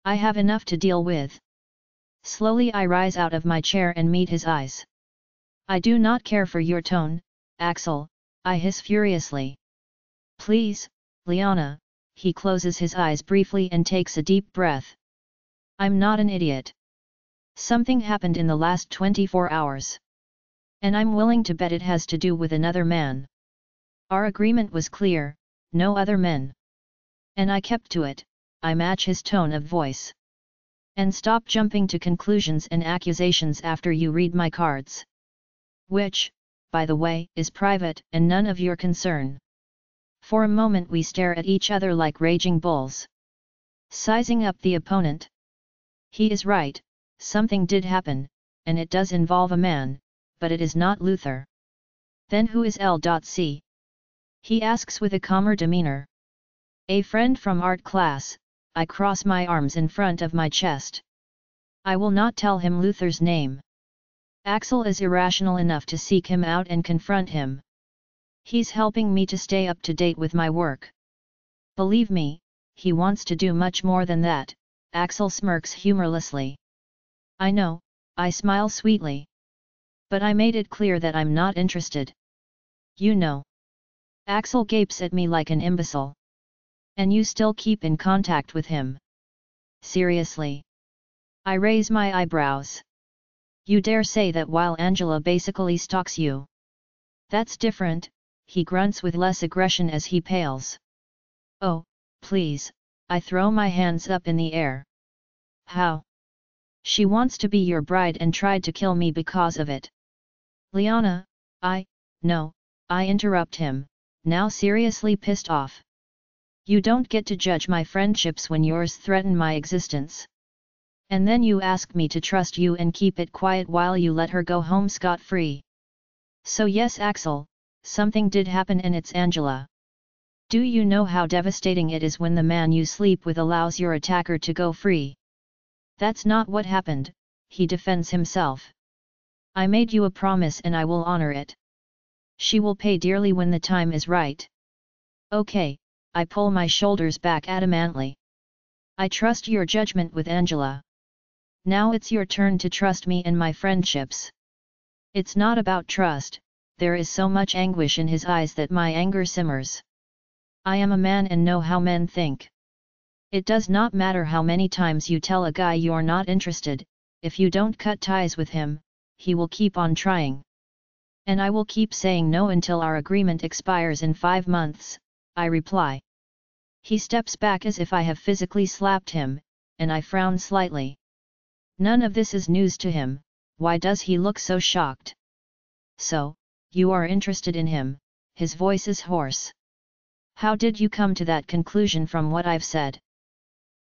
I have enough to deal with. Slowly I rise out of my chair and meet his eyes. I do not care for your tone, Axel, I hiss furiously. Please, Liana, he closes his eyes briefly and takes a deep breath. I'm not an idiot. Something happened in the last 24 hours. And I'm willing to bet it has to do with another man. Our agreement was clear, no other men. And I kept to it, I match his tone of voice. And stop jumping to conclusions and accusations after you read my cards. Which, by the way, is private and none of your concern. For a moment we stare at each other like raging bulls. Sizing up the opponent. He is right, something did happen, and it does involve a man, but it is not Luther. Then who is L.C? He asks with a calmer demeanor. A friend from art class, I cross my arms in front of my chest. I will not tell him Luther's name. Axel is irrational enough to seek him out and confront him. He's helping me to stay up to date with my work. Believe me, he wants to do much more than that, Axel smirks humorlessly. I know, I smile sweetly. But I made it clear that I'm not interested. You know. Axel gapes at me like an imbecile. And you still keep in contact with him? Seriously? I raise my eyebrows. You dare say that while Angela basically stalks you? That's different, he grunts with less aggression as he pales. Oh, please, I throw my hands up in the air. How? She wants to be your bride and tried to kill me because of it. Liana, no, I interrupt him, now seriously pissed off. You don't get to judge my friendships when yours threaten my existence. And then you ask me to trust you and keep it quiet while you let her go home scot-free. So yes, Axel, something did happen and it's Angela. Do you know how devastating it is when the man you sleep with allows your attacker to go free? That's not what happened, he defends himself. I made you a promise and I will honor it. She will pay dearly when the time is right. Okay, I pull my shoulders back adamantly. I trust your judgment with Angela. Now it's your turn to trust me and my friendships. It's not about trust, there is so much anguish in his eyes that my anger simmers. I am a man and know how men think. It does not matter how many times you tell a guy you're not interested, if you don't cut ties with him, he will keep on trying. And I will keep saying no until our agreement expires in 5 months, I reply. He steps back as if I have physically slapped him, and I frown slightly. None of this is news to him, why does he look so shocked? So, you are interested in him, his voice is hoarse. How did you come to that conclusion from what I've said?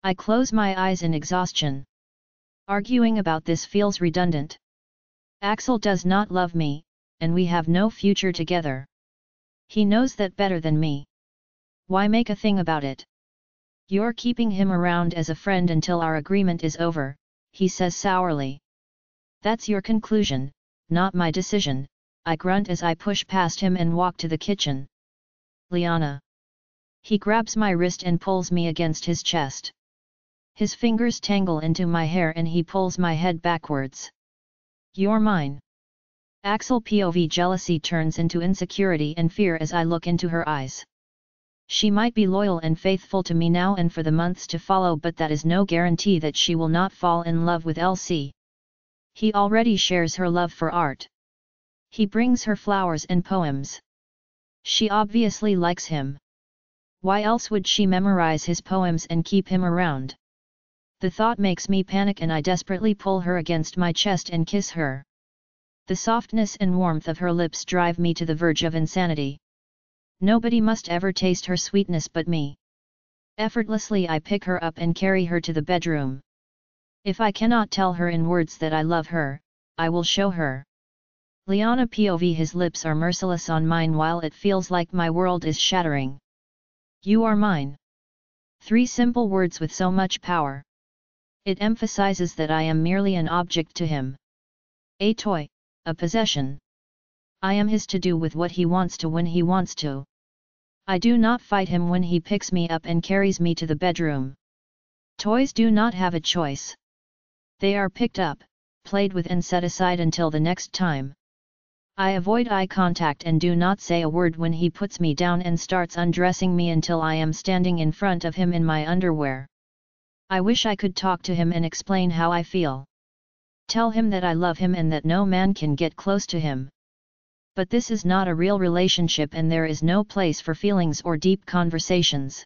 I close my eyes in exhaustion. Arguing about this feels redundant. Axel does not love me, and we have no future together. He knows that better than me. Why make a thing about it? You're keeping him around as a friend until our agreement is over, he says sourly. That's your conclusion, not my decision, I grunt as I push past him and walk to the kitchen. Liana. He grabs my wrist and pulls me against his chest. His fingers tangle into my hair and he pulls my head backwards. You're mine. Axel POV jealousy turns into insecurity and fear as I look into her eyes. She might be loyal and faithful to me now and for the months to follow, but that is no guarantee that she will not fall in love with LC. He already shares her love for art. He brings her flowers and poems. She obviously likes him. Why else would she memorize his poems and keep him around? The thought makes me panic and I desperately pull her against my chest and kiss her. The softness and warmth of her lips drive me to the verge of insanity. Nobody must ever taste her sweetness but me. Effortlessly I pick her up and carry her to the bedroom. If I cannot tell her in words that I love her, I will show her. Liana POV his lips are merciless on mine while it feels like my world is shattering. You are mine. 3 simple words with so much power. It emphasizes that I am merely an object to him. A toy, a possession. I am his to do with what he wants to when he wants to. I do not fight him when he picks me up and carries me to the bedroom. Toys do not have a choice. They are picked up, played with and set aside until the next time. I avoid eye contact and do not say a word when he puts me down and starts undressing me until I am standing in front of him in my underwear. I wish I could talk to him and explain how I feel. Tell him that I love him and that no man can get close to him. But this is not a real relationship and there is no place for feelings or deep conversations.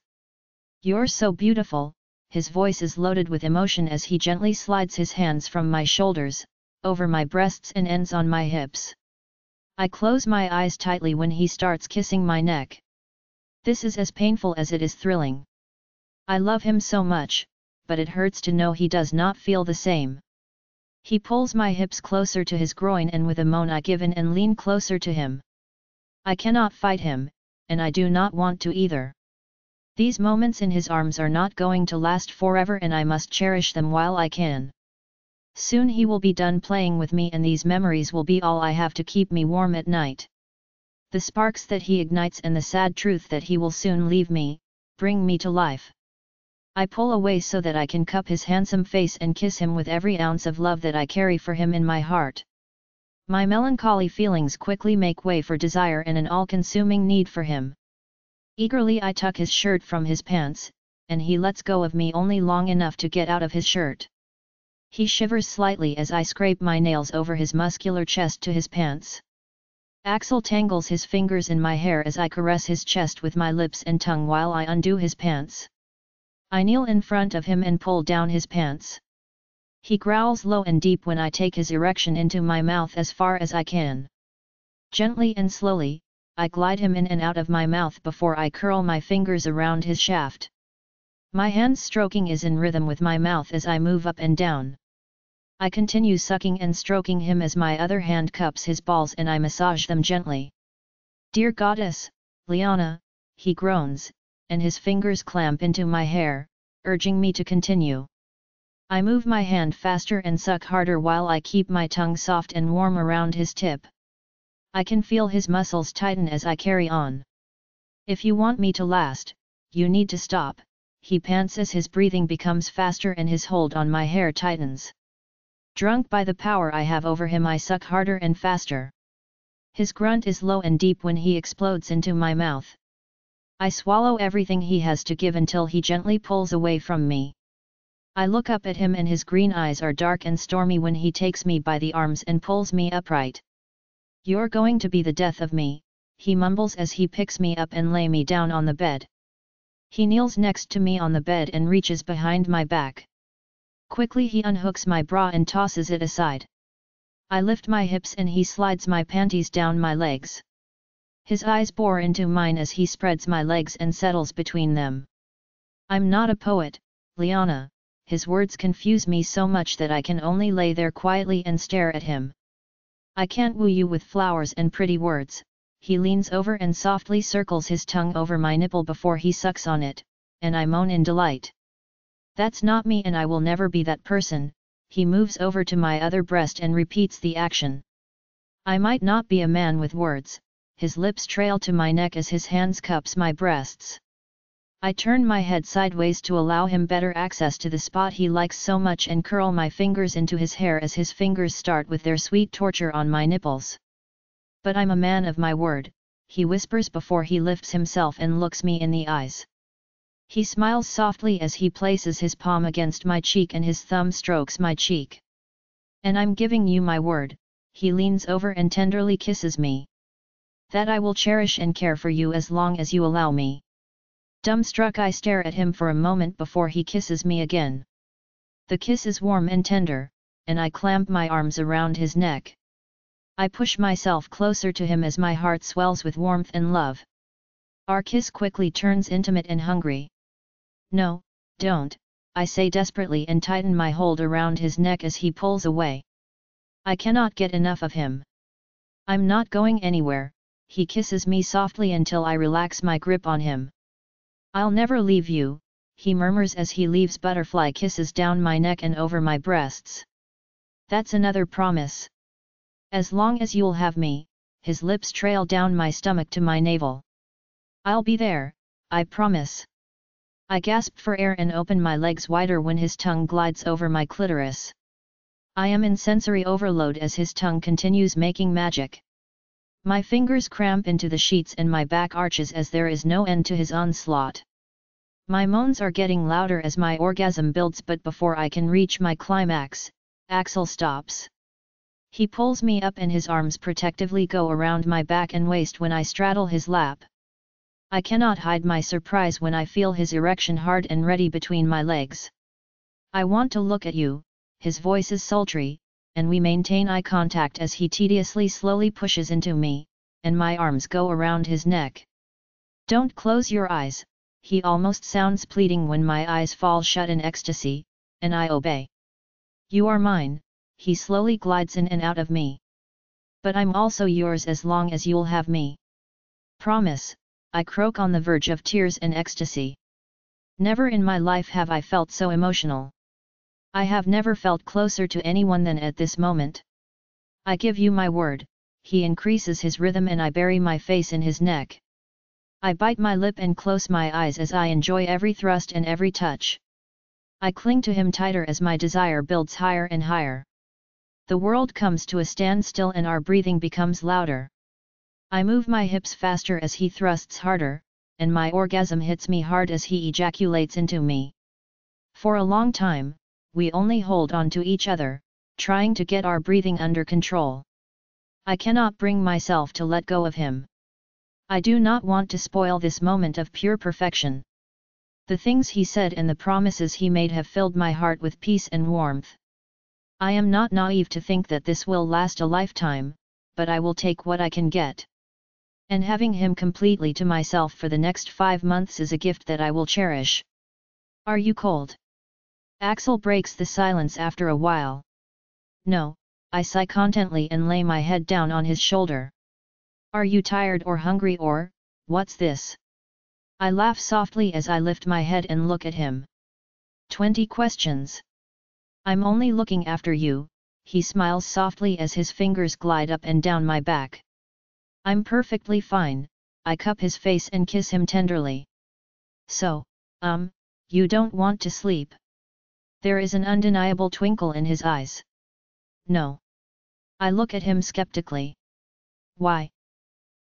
You're so beautiful, his voice is loaded with emotion as he gently slides his hands from my shoulders, over my breasts and ends on my hips. I close my eyes tightly when he starts kissing my neck. This is as painful as it is thrilling. I love him so much, but it hurts to know he does not feel the same. He pulls my hips closer to his groin and with a moan I give in and lean closer to him. I cannot fight him, and I do not want to either. These moments in his arms are not going to last forever and I must cherish them while I can. Soon he will be done playing with me and these memories will be all I have to keep me warm at night. The sparks that he ignites and the sad truth that he will soon leave me, bring me to life. I pull away so that I can cup his handsome face and kiss him with every ounce of love that I carry for him in my heart. My melancholy feelings quickly make way for desire and an all-consuming need for him. Eagerly I tuck his shirt from his pants, and he lets go of me only long enough to get out of his shirt. He shivers slightly as I scrape my nails over his muscular chest to his pants. Axel tangles his fingers in my hair as I caress his chest with my lips and tongue while I undo his pants. I kneel in front of him and pull down his pants. He growls low and deep when I take his erection into my mouth as far as I can. Gently and slowly, I glide him in and out of my mouth before I curl my fingers around his shaft. My hand stroking is in rhythm with my mouth as I move up and down. I continue sucking and stroking him as my other hand cups his balls and I massage them gently. "Dear goddess, Liana," he groans, and his fingers clamp into my hair, urging me to continue. I move my hand faster and suck harder while I keep my tongue soft and warm around his tip. I can feel his muscles tighten as I carry on. "If you want me to last, you need to stop," he pants as his breathing becomes faster and his hold on my hair tightens. Drunk by the power I have over him, I suck harder and faster. His grunt is low and deep when he explodes into my mouth. I swallow everything he has to give until he gently pulls away from me. I look up at him and his green eyes are dark and stormy when he takes me by the arms and pulls me upright. "You're going to be the death of me," he mumbles as he picks me up and lay me down on the bed. He kneels next to me on the bed and reaches behind my back. Quickly he unhooks my bra and tosses it aside. I lift my hips and he slides my panties down my legs. His eyes bore into mine as he spreads my legs and settles between them. "I'm not a poet, Liana," his words confuse me so much that I can only lay there quietly and stare at him. "I can't woo you with flowers and pretty words," he leans over and softly circles his tongue over my nipple before he sucks on it, and I moan in delight. "That's not me and I will never be that person," he moves over to my other breast and repeats the action. I might not be a man with words, his lips trail to my neck as his hands cups my breasts. I turn my head sideways to allow him better access to the spot he likes so much and curl my fingers into his hair as his fingers start with their sweet torture on my nipples. "But I'm a man of my word," he whispers before he lifts himself and looks me in the eyes. He smiles softly as he places his palm against my cheek and his thumb strokes my cheek. "And I'm giving you my word," he leans over and tenderly kisses me. "That I will cherish and care for you as long as you allow me." Dumbstruck I stare at him for a moment before he kisses me again. The kiss is warm and tender, and I clamp my arms around his neck. I push myself closer to him as my heart swells with warmth and love. Our kiss quickly turns intimate and hungry. "No, don't," I say desperately and tighten my hold around his neck as he pulls away. I cannot get enough of him. "I'm not going anywhere," he kisses me softly until I relax my grip on him. "I'll never leave you," he murmurs as he leaves butterfly kisses down my neck and over my breasts. "That's another promise." "As long as you'll have me," his lips trail down my stomach to my navel. "I'll be there, I promise." I gasp for air and open my legs wider when his tongue glides over my clitoris. I am in sensory overload as his tongue continues making magic. My fingers cramp into the sheets and my back arches as there is no end to his onslaught. My moans are getting louder as my orgasm builds, but before I can reach my climax, Axel stops. He pulls me up and his arms protectively go around my back and waist when I straddle his lap. I cannot hide my surprise when I feel his erection hard and ready between my legs. "I want to look at you," his voice is sultry, and we maintain eye contact as he tediously slowly pushes into me, and my arms go around his neck. "Don't close your eyes," he almost sounds pleading when my eyes fall shut in ecstasy, and I obey. "You are mine," he slowly glides in and out of me. "But I'm also yours as long as you'll have me." "Promise," I croak on the verge of tears and ecstasy. Never in my life have I felt so emotional. I have never felt closer to anyone than at this moment. "I give you my word," he increases his rhythm and I bury my face in his neck. I bite my lip and close my eyes as I enjoy every thrust and every touch. I cling to him tighter as my desire builds higher and higher. The world comes to a standstill and our breathing becomes louder. I move my hips faster as he thrusts harder, and my orgasm hits me hard as he ejaculates into me. For a long time, we only hold on to each other, trying to get our breathing under control. I cannot bring myself to let go of him. I do not want to spoil this moment of pure perfection. The things he said and the promises he made have filled my heart with peace and warmth. I am not naive to think that this will last a lifetime, but I will take what I can get. And having him completely to myself for the next 5 months is a gift that I will cherish. Are you cold? Axel breaks the silence after a while. No, I sigh contently and lay my head down on his shoulder. Are you tired or hungry or, what's this? I laugh softly as I lift my head and look at him. 20 questions. I'm only looking after you, he smiles softly as his fingers glide up and down my back. I'm perfectly fine, I cup his face and kiss him tenderly. So, you don't want to sleep? There is an undeniable twinkle in his eyes. No. I look at him skeptically. Why?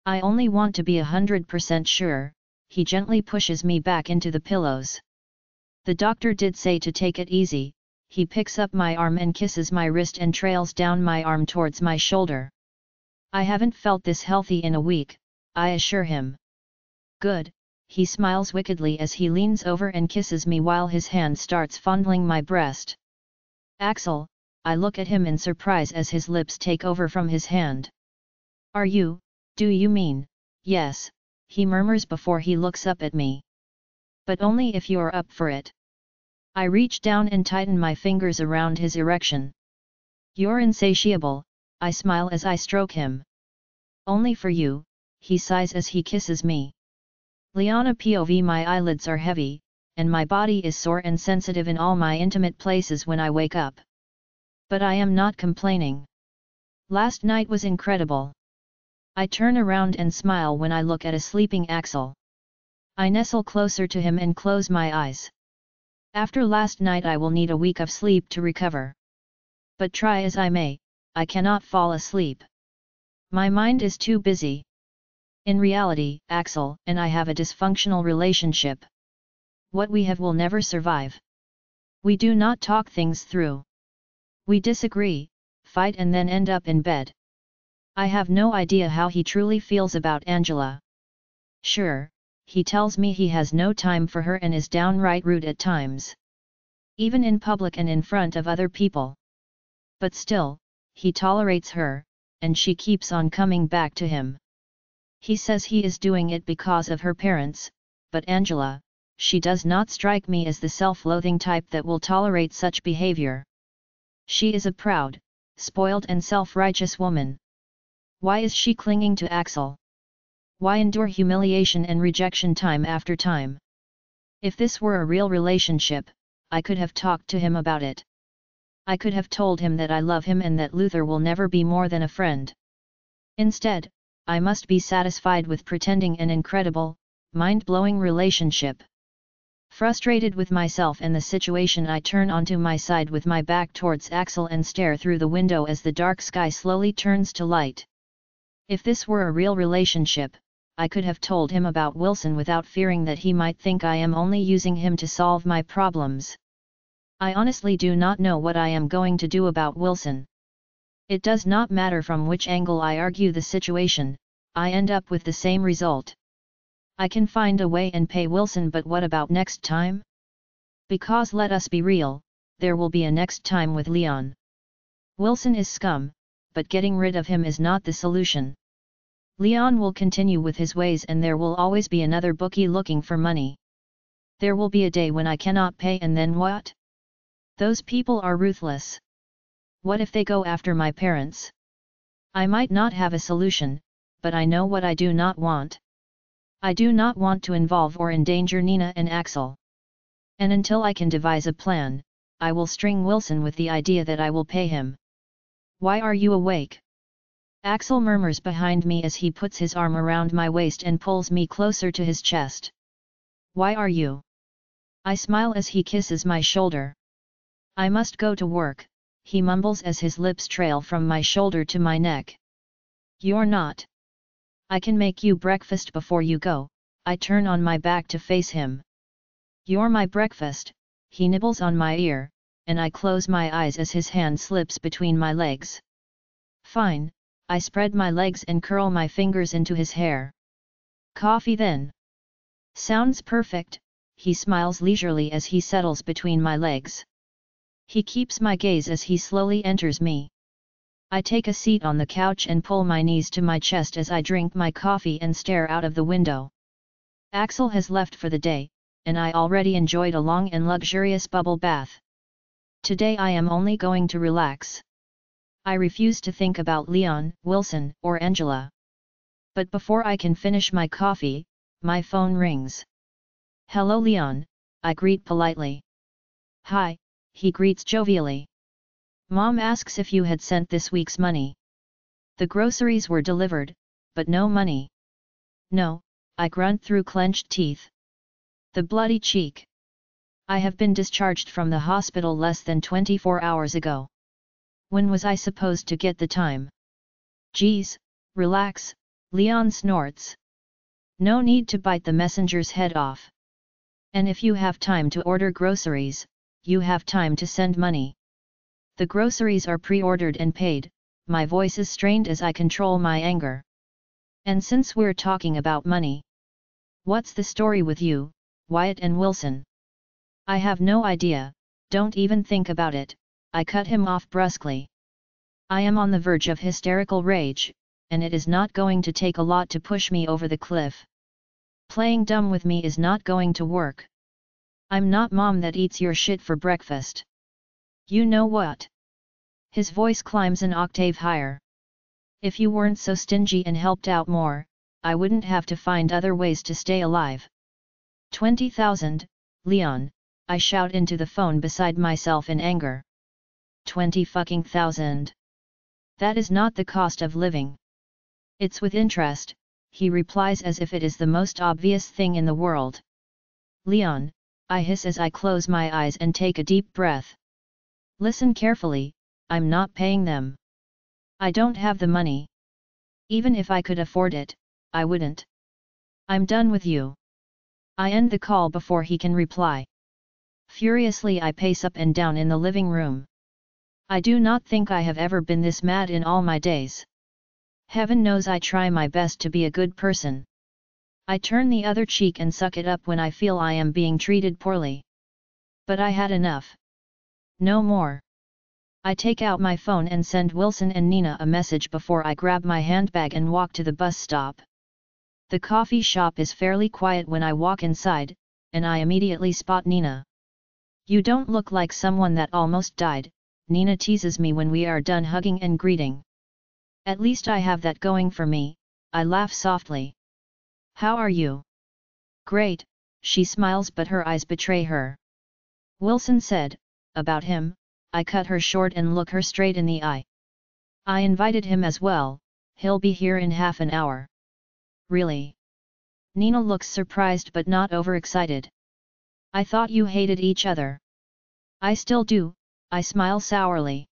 I only want to be 100% sure, he gently pushes me back into the pillows. The doctor did say to take it easy, he picks up my arm and kisses my wrist and trails down my arm towards my shoulder. I haven't felt this healthy in a week, I assure him. Good, he smiles wickedly as he leans over and kisses me while his hand starts fondling my breast. Axel, I look at him in surprise as his lips take over from his hand. Do you mean, yes, he murmurs before he looks up at me. But only if you're up for it. I reach down and tighten my fingers around his erection. You're insatiable, I smile as I stroke him. Only for you, he sighs as he kisses me. Liana POV. My eyelids are heavy, and my body is sore and sensitive in all my intimate places when I wake up. But I am not complaining. Last night was incredible. I turn around and smile when I look at a sleeping Axel. I nestle closer to him and close my eyes. After last night I will need a week of sleep to recover. But try as I may, I cannot fall asleep. My mind is too busy. In reality, Axel and I have a dysfunctional relationship. What we have will never survive. We do not talk things through. We disagree, fight and then end up in bed. I have no idea how he truly feels about Angela. Sure, he tells me he has no time for her and is downright rude at times. Even in public and in front of other people. But still, he tolerates her, and she keeps on coming back to him. He says he is doing it because of her parents, but Angela, she does not strike me as the self-loathing type that will tolerate such behavior. She is a proud, spoiled and self-righteous woman. Why is she clinging to Axel? Why endure humiliation and rejection time after time? If this were a real relationship, I could have talked to him about it. I could have told him that I love him and that Luther will never be more than a friend. Instead, I must be satisfied with pretending an incredible, mind-blowing relationship. Frustrated with myself and the situation, I turn onto my side with my back towards Axel and stare through the window as the dark sky slowly turns to light. If this were a real relationship, I could have told him about Wilson without fearing that he might think I am only using him to solve my problems. I honestly do not know what I am going to do about Wilson. It does not matter from which angle I argue the situation, I end up with the same result. I can find a way and pay Wilson, but what about next time? Because let us be real, there will be a next time with Leon. Wilson is scum, but getting rid of him is not the solution. Leon will continue with his ways and there will always be another bookie looking for money. There will be a day when I cannot pay, and then what? Those people are ruthless. What if they go after my parents? I might not have a solution, but I know what I do not want. I do not want to involve or endanger Nina and Axel. And until I can devise a plan, I will string Wilson with the idea that I will pay him. Why are you awake? Axel murmurs behind me as he puts his arm around my waist and pulls me closer to his chest. Why are you? I smile as he kisses my shoulder. I must go to work, he mumbles as his lips trail from my shoulder to my neck. You're not. I can make you breakfast before you go, I turn on my back to face him. You're my breakfast, he nibbles on my ear, and I close my eyes as his hand slips between my legs. Fine, I spread my legs and curl my fingers into his hair. Coffee then? Sounds perfect, he smiles leisurely as he settles between my legs. He keeps my gaze as he slowly enters me. I take a seat on the couch and pull my knees to my chest as I drink my coffee and stare out of the window. Axel has left for the day, and I already enjoyed a long and luxurious bubble bath. Today I am only going to relax. I refuse to think about Leon, Wilson, or Angela. But before I can finish my coffee, my phone rings. Hello Leon, I greet politely. Hi, he greets jovially. Mom asks if you had sent this week's money. The groceries were delivered, but no money. No, I grunt through clenched teeth. The bloody cheek. I have been discharged from the hospital less than 24 hours ago. When was I supposed to get the time? Geez, relax, Leon snorts. No need to bite the messenger's head off. And if you have time to order groceries, you have time to send money. The groceries are pre-ordered and paid, my voice is strained as I control my anger. And since we're talking about money, what's the story with you, Wyatt and Wilson? I have no idea, don't even think about it, I cut him off brusquely. I am on the verge of hysterical rage, and it is not going to take a lot to push me over the cliff. Playing dumb with me is not going to work. I'm not mom that eats your shit for breakfast. You know what? His voice climbs an octave higher. If you weren't so stingy and helped out more, I wouldn't have to find other ways to stay alive. 20,000, Leon, I shout into the phone beside myself in anger. 20,000. That is not the cost of living. It's with interest, he replies as if it is the most obvious thing in the world. Leon, I hiss as I close my eyes and take a deep breath. Listen carefully, I'm not paying them. I don't have the money. Even if I could afford it, I wouldn't. I'm done with you. I end the call before he can reply. Furiously I pace up and down in the living room. I do not think I have ever been this mad in all my days. Heaven knows I try my best to be a good person. I turn the other cheek and suck it up when I feel I am being treated poorly. But I had enough. No more. I take out my phone and send Wilson and Nina a message before I grab my handbag and walk to the bus stop. The coffee shop is fairly quiet when I walk inside, and I immediately spot Nina. You don't look like someone that almost died, Nina teases me when we are done hugging and greeting. At least I have that going for me, I laugh softly. How are you? Great, she smiles but her eyes betray her. Wilson said, about him, I cut her short and look her straight in the eye. I invited him as well, he'll be here in half an hour. Really? Nina looks surprised but not overexcited. I thought you hated each other. I still do, I smile sourly.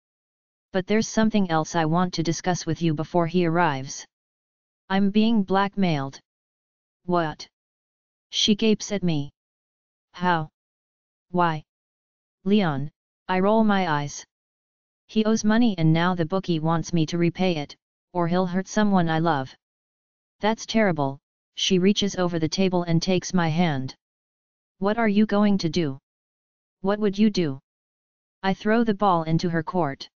But there's something else I want to discuss with you before he arrives. I'm being blackmailed. What? She gapes at me. How? Why? Leon, I roll my eyes. He owes money and now the bookie wants me to repay it, or he'll hurt someone I love. That's terrible, she reaches over the table and takes my hand. What are you going to do? What would you do? I throw the ball into her court.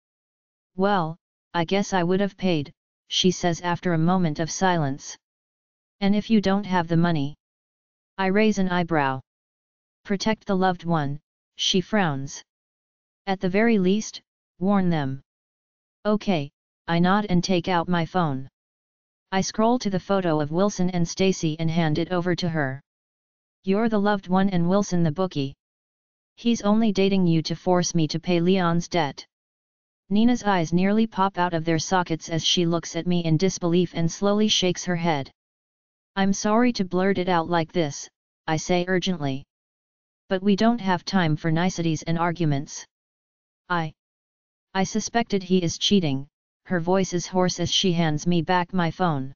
Well, I guess I would have paid, she says after a moment of silence. And if you don't have the money? I raise an eyebrow. Protect the loved one, she frowns. At the very least, warn them. Okay, I nod and take out my phone. I scroll to the photo of Wilson and Stacy and hand it over to her. You're the loved one and Wilson the bookie. He's only dating you to force me to pay Leon's debt. Nina's eyes nearly pop out of their sockets as she looks at me in disbelief and slowly shakes her head. I'm sorry to blurt it out like this, I say urgently. But we don't have time for niceties and arguments. I suspected he is cheating, her voice is hoarse as she hands me back my phone.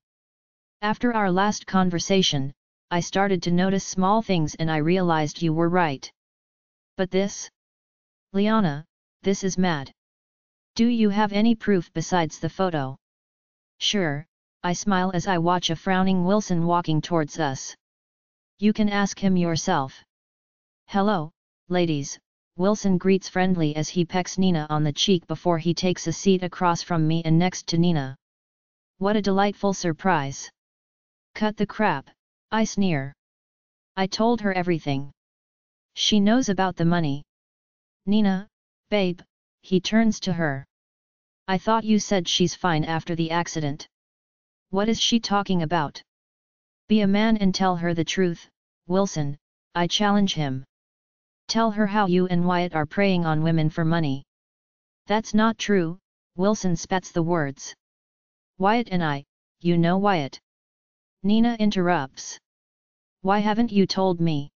After our last conversation, I started to notice small things and I realized you were right. But this? Liana, this is mad. Do you have any proof besides the photo? Sure, I smile as I watch a frowning Wilson walking towards us. You can ask him yourself. Hello, ladies, Wilson greets friendly as he pecks Nina on the cheek before he takes a seat across from me and next to Nina. What a delightful surprise. Cut the crap, I sneer. I told her everything. She knows about the money. Nina, babe, he turns to her. I thought you said she's fine after the accident. What is she talking about? Be a man and tell her the truth, Wilson, I challenge him. Tell her how you and Wyatt are preying on women for money. That's not true, Wilson spats the words. Wyatt and I, you know Wyatt. Nina interrupts. Why haven't you told me?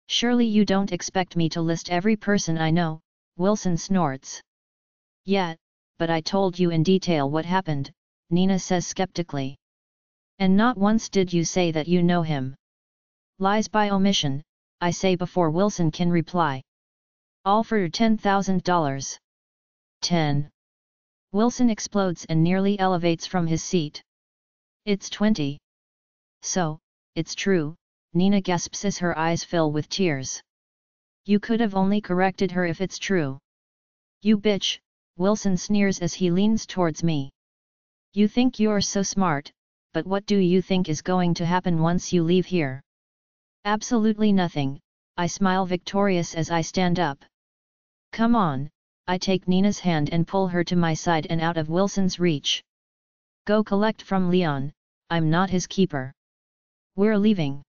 Surely you don't expect me to list every person I know, Wilson snorts. Yeah, but I told you in detail what happened, Nina says skeptically. And not once did you say that you know him. Lies by omission, I say before Wilson can reply. All for $10,000. 10. Wilson explodes and nearly elevates from his seat. It's 20. So, it's true, Nina gasps as her eyes fill with tears. You could have only corrected her if it's true. You bitch, Wilson sneers as he leans towards me. You think you're so smart, but what do you think is going to happen once you leave here? Absolutely nothing, I smile victorious as I stand up. Come on, I take Nina's hand and pull her to my side and out of Wilson's reach. Go collect from Leon, I'm not his keeper. We're leaving.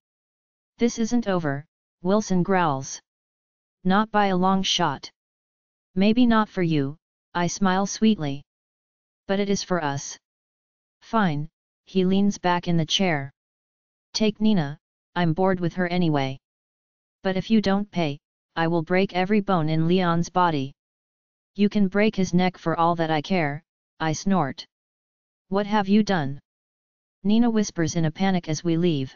This isn't over, Wilson growls. Not by a long shot. Maybe not for you, I smile sweetly. But it is for us. Fine, he leans back in the chair. Take Nina, I'm bored with her anyway. But if you don't pay, I will break every bone in Leon's body. You can break his neck for all that I care, I snort. What have you done? Nina whispers in a panic as we leave.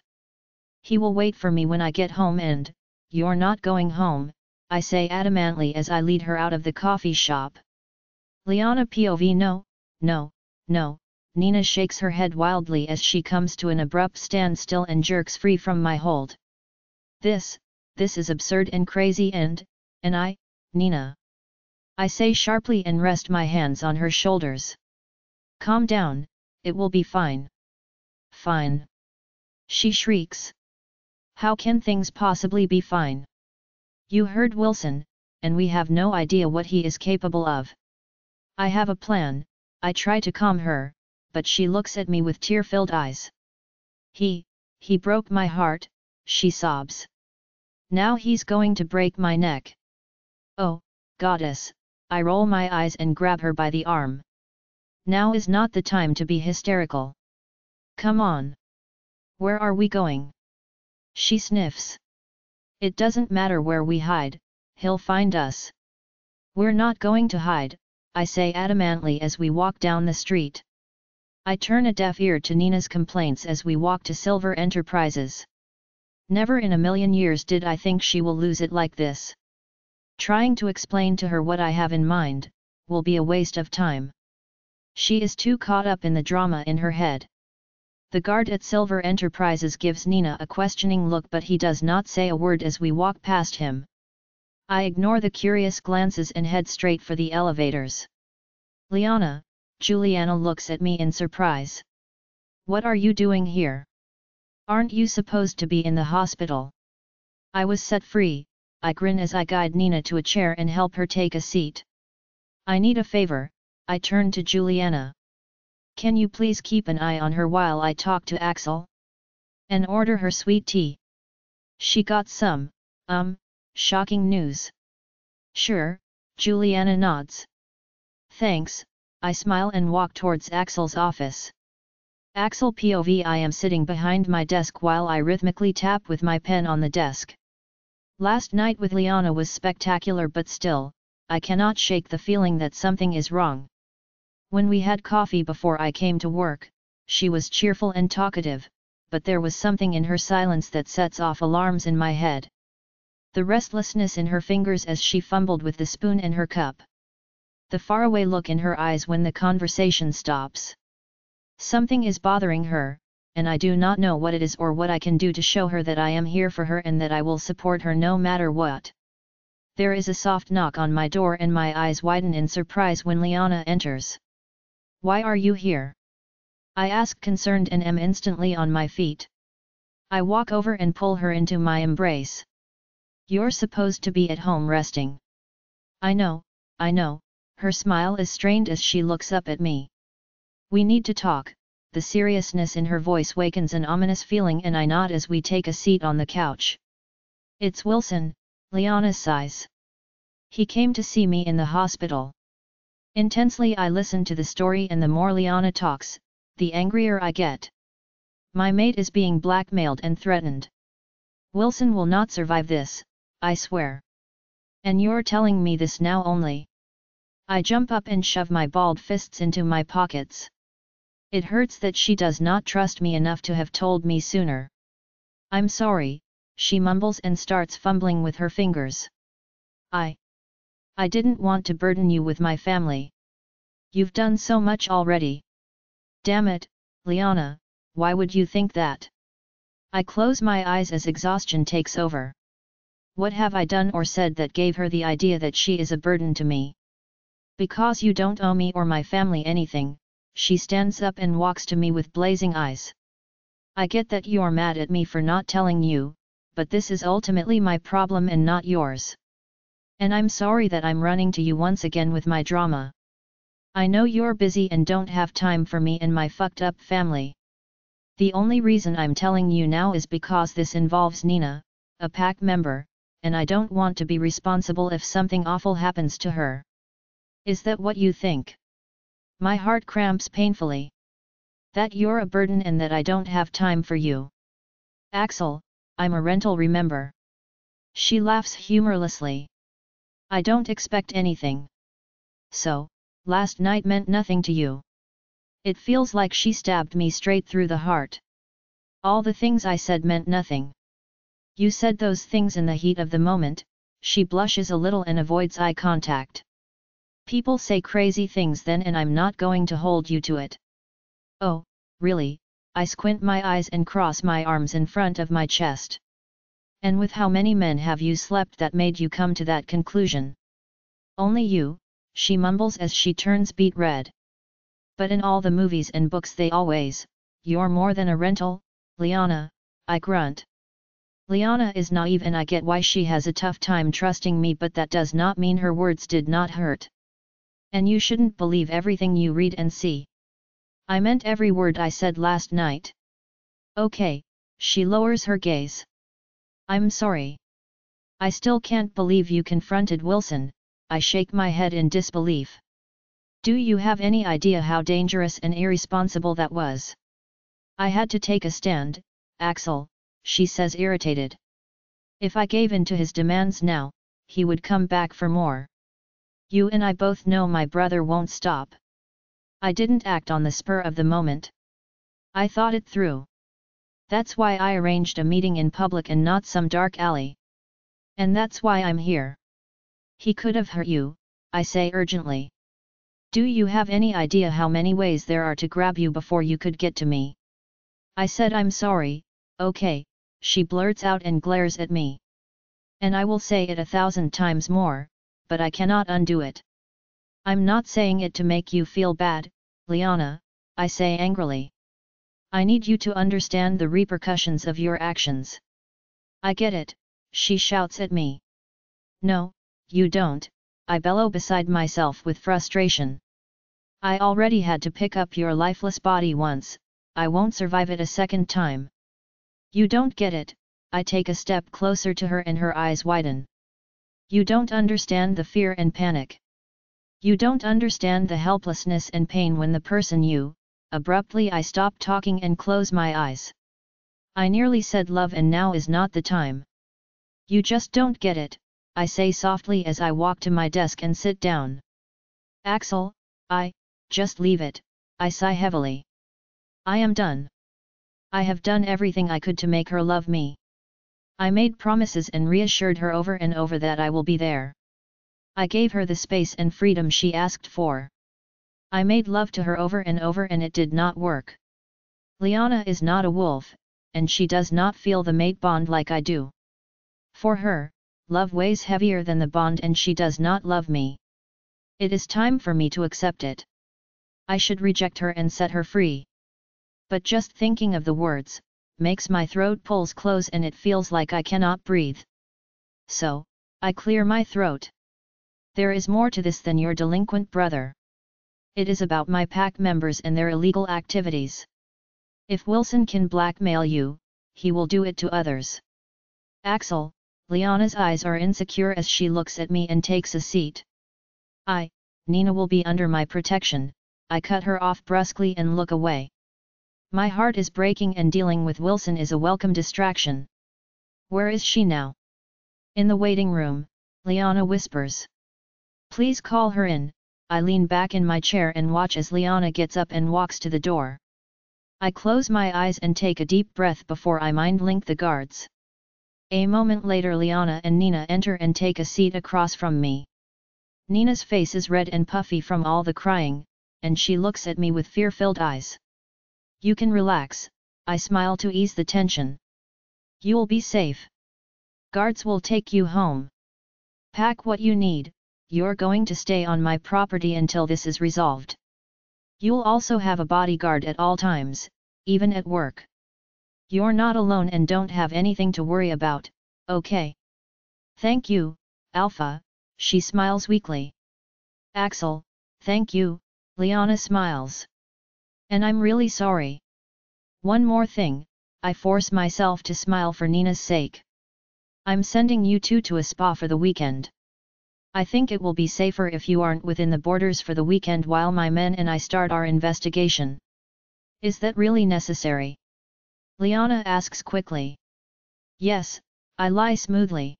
He will wait for me when I get home and, you're not going home, I say adamantly as I lead her out of the coffee shop. Liana POV no, no, no, Nina shakes her head wildly as she comes to an abrupt standstill and jerks free from my hold. This is absurd and crazy and Nina. I say sharply and rest my hands on her shoulders. Calm down, it will be fine. Fine. She shrieks. How can things possibly be fine? You heard Wilson, and we have no idea what he is capable of. I have a plan, I try to calm her, but she looks at me with tear-filled eyes. He broke my heart, she sobs. Now he's going to break my neck. Oh, goddess, I roll my eyes and grab her by the arm. Now is not the time to be hysterical. Come on. Where are we going? She sniffs. It doesn't matter where we hide, he'll find us. We're not going to hide, I say adamantly as we walk down the street. I turn a deaf ear to Nina's complaints as we walk to Silver Enterprises. Never in a million years did I think she will lose it like this. Trying to explain to her what I have in mind, will be a waste of time. She is too caught up in the drama in her head. The guard at Silver Enterprises gives Nina a questioning look but he does not say a word as we walk past him. I ignore the curious glances and head straight for the elevators. Liana, Juliana looks at me in surprise. What are you doing here? Aren't you supposed to be in the hospital? I was set free, I grin as I guide Nina to a chair and help her take a seat. I need a favor, I turn to Juliana. Can you please keep an eye on her while I talk to Axel? And order her sweet tea. She got some, shocking news. Sure, Juliana nods. Thanks, I smile and walk towards Axel's office. Axel POV I am sitting behind my desk while I rhythmically tap with my pen on the desk. Last night with Liana was spectacular but still, I cannot shake the feeling that something is wrong. When we had coffee before I came to work, she was cheerful and talkative, but there was something in her silence that sets off alarms in my head. The restlessness in her fingers as she fumbled with the spoon and her cup. The faraway look in her eyes when the conversation stops. Something is bothering her, and I do not know what it is or what I can do to show her that I am here for her and that I will support her no matter what. There is a soft knock on my door and my eyes widen in surprise when Liana enters. "Why are you here?" I ask, concerned, and am instantly on my feet. I walk over and pull her into my embrace. "You're supposed to be at home resting." I know," her smile is strained as she looks up at me. "We need to talk." The seriousness in her voice wakens an ominous feeling and I nod as we take a seat on the couch. "It's Wilson," Liana sighs. "He came to see me in the hospital." Intensely I listen to the story, and the more Liana talks, the angrier I get. My mate is being blackmailed and threatened. Wilson will not survive this, I swear. "And you're telling me this now only?" I jump up and shove my balled fists into my pockets. It hurts that she does not trust me enough to have told me sooner. "I'm sorry," she mumbles and starts fumbling with her fingers. I didn't want to burden you with my family. You've done so much already." "Damn it, Liana, why would you think that?" I close my eyes as exhaustion takes over. What have I done or said that gave her the idea that she is a burden to me? "Because you don't owe me or my family anything," she stands up and walks to me with blazing eyes. "I get that you're mad at me for not telling you, but this is ultimately my problem and not yours. And I'm sorry that I'm running to you once again with my drama. I know you're busy and don't have time for me and my fucked up family. The only reason I'm telling you now is because this involves Nina, a pack member, and I don't want to be responsible if something awful happens to her." "Is that what you think?" My heart cramps painfully. "That you're a burden and that I don't have time for you?" "Axel, I'm a rental, remember?" She laughs humorlessly. "I don't expect anything." "So, last night meant nothing to you?" It feels like she stabbed me straight through the heart. "All the things I said meant nothing." "You said those things in the heat of the moment." She blushes a little and avoids eye contact. "People say crazy things then and I'm not going to hold you to it." "Oh, really?" I squint my eyes and cross my arms in front of my chest. "And with how many men have you slept that made you come to that conclusion?" "Only you," she mumbles as she turns beet red. "But in all the movies and books they always, you're more than a rental, Liana," I grunt. Liana is naive and I get why she has a tough time trusting me, but that does not mean her words did not hurt. "And you shouldn't believe everything you read and see." "I meant every word I said last night." "Okay," she lowers her gaze. "I'm sorry. I still can't believe you confronted Wilson." I shake my head in disbelief. "Do you have any idea how dangerous and irresponsible that was?" "I had to take a stand, Axel," she says, irritated. "If I gave in to his demands now, he would come back for more. You and I both know my brother won't stop." "I didn't act on the spur of the moment. I thought it through. That's why I arranged a meeting in public and not some dark alley. And that's why I'm here." "He could have hurt you," I say urgently. "Do you have any idea how many ways there are to grab you before you could get to me?" I said I'm sorry. "Okay," she blurts out and glares at me. "And I will say it 1,000 times more, but I cannot undo it." "I'm not saying it to make you feel bad, Liana," I say angrily. "I need you to understand the repercussions of your actions." "I get it," she shouts at me. "No, you don't," I bellow beside myself with frustration. "I already had to pick up your lifeless body once, I won't survive it a second time." "You don't get it," I take a step closer to her and her eyes widen. "You don't understand the fear and panic. You don't understand the helplessness and pain when the person you..." Abruptly I stop talking and close my eyes. "I nearly said love and now is not the time. You just don't get it," I say softly as I walk to my desk and sit down. "Axel, just leave it," I sigh heavily. "I am done. I have done everything I could to make her love me. I made promises and reassured her over and over that I will be there. I gave her the space and freedom she asked for. I made love to her over and over and it did not work. Liana is not a wolf, and she does not feel the mate bond like I do. For her, love weighs heavier than the bond and she does not love me. It is time for me to accept it. I should reject her and set her free. But just thinking of the words, makes my throat pulls close and it feels like I cannot breathe. So, I clear my throat. There is more to this than your delinquent brother. It is about my pack members and their illegal activities. If Wilson can blackmail you, he will do it to others. Axel, Liana's eyes are insecure as she looks at me and takes a seat. Nina will be under my protection. I cut her off brusquely and look away. My heart is breaking and dealing with Wilson is a welcome distraction. Where is she now? In the waiting room, Liana whispers. Please call her in. I lean back in my chair and watch as Liana gets up and walks to the door. I close my eyes and take a deep breath before I mind link the guards. A moment later Liana and Nina enter and take a seat across from me. Nina's face is red and puffy from all the crying, and she looks at me with fear-filled eyes. You can relax, I smile to ease the tension. You'll be safe. Guards will take you home. Pack what you need, you're going to stay on my property until this is resolved. You'll also have a bodyguard at all times, even at work. You're not alone and don't have anything to worry about, okay? Thank you, Alpha, she smiles weakly. Axel, thank you, Liana smiles. And I'm really sorry. One more thing, I force myself to smile for Nina's sake. I'm sending you two to a spa for the weekend. I think it will be safer if you aren't within the borders for the weekend while my men and I start our investigation. Is that really necessary? Liana asks quickly. Yes, I lie smoothly.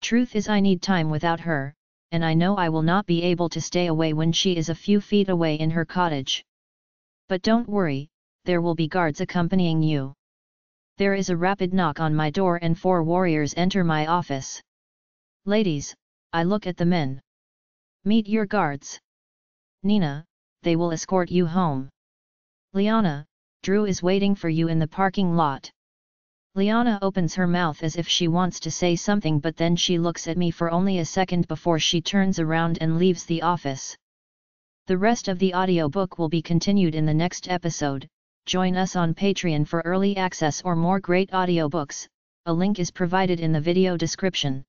Truth is I need time without her, and I know I will not be able to stay away when she is a few feet away in her cottage. But don't worry, there will be guards accompanying you. There is a rapid knock on my door and 4 warriors enter my office. Ladies, I look at the men. Meet your guards. Nina, they will escort you home. Liana, Drew is waiting for you in the parking lot. Liana opens her mouth as if she wants to say something but then she looks at me for only a second before she turns around and leaves the office. The rest of the audiobook will be continued in the next episode. Join us on Patreon for early access or more great audiobooks. A link is provided in the video description.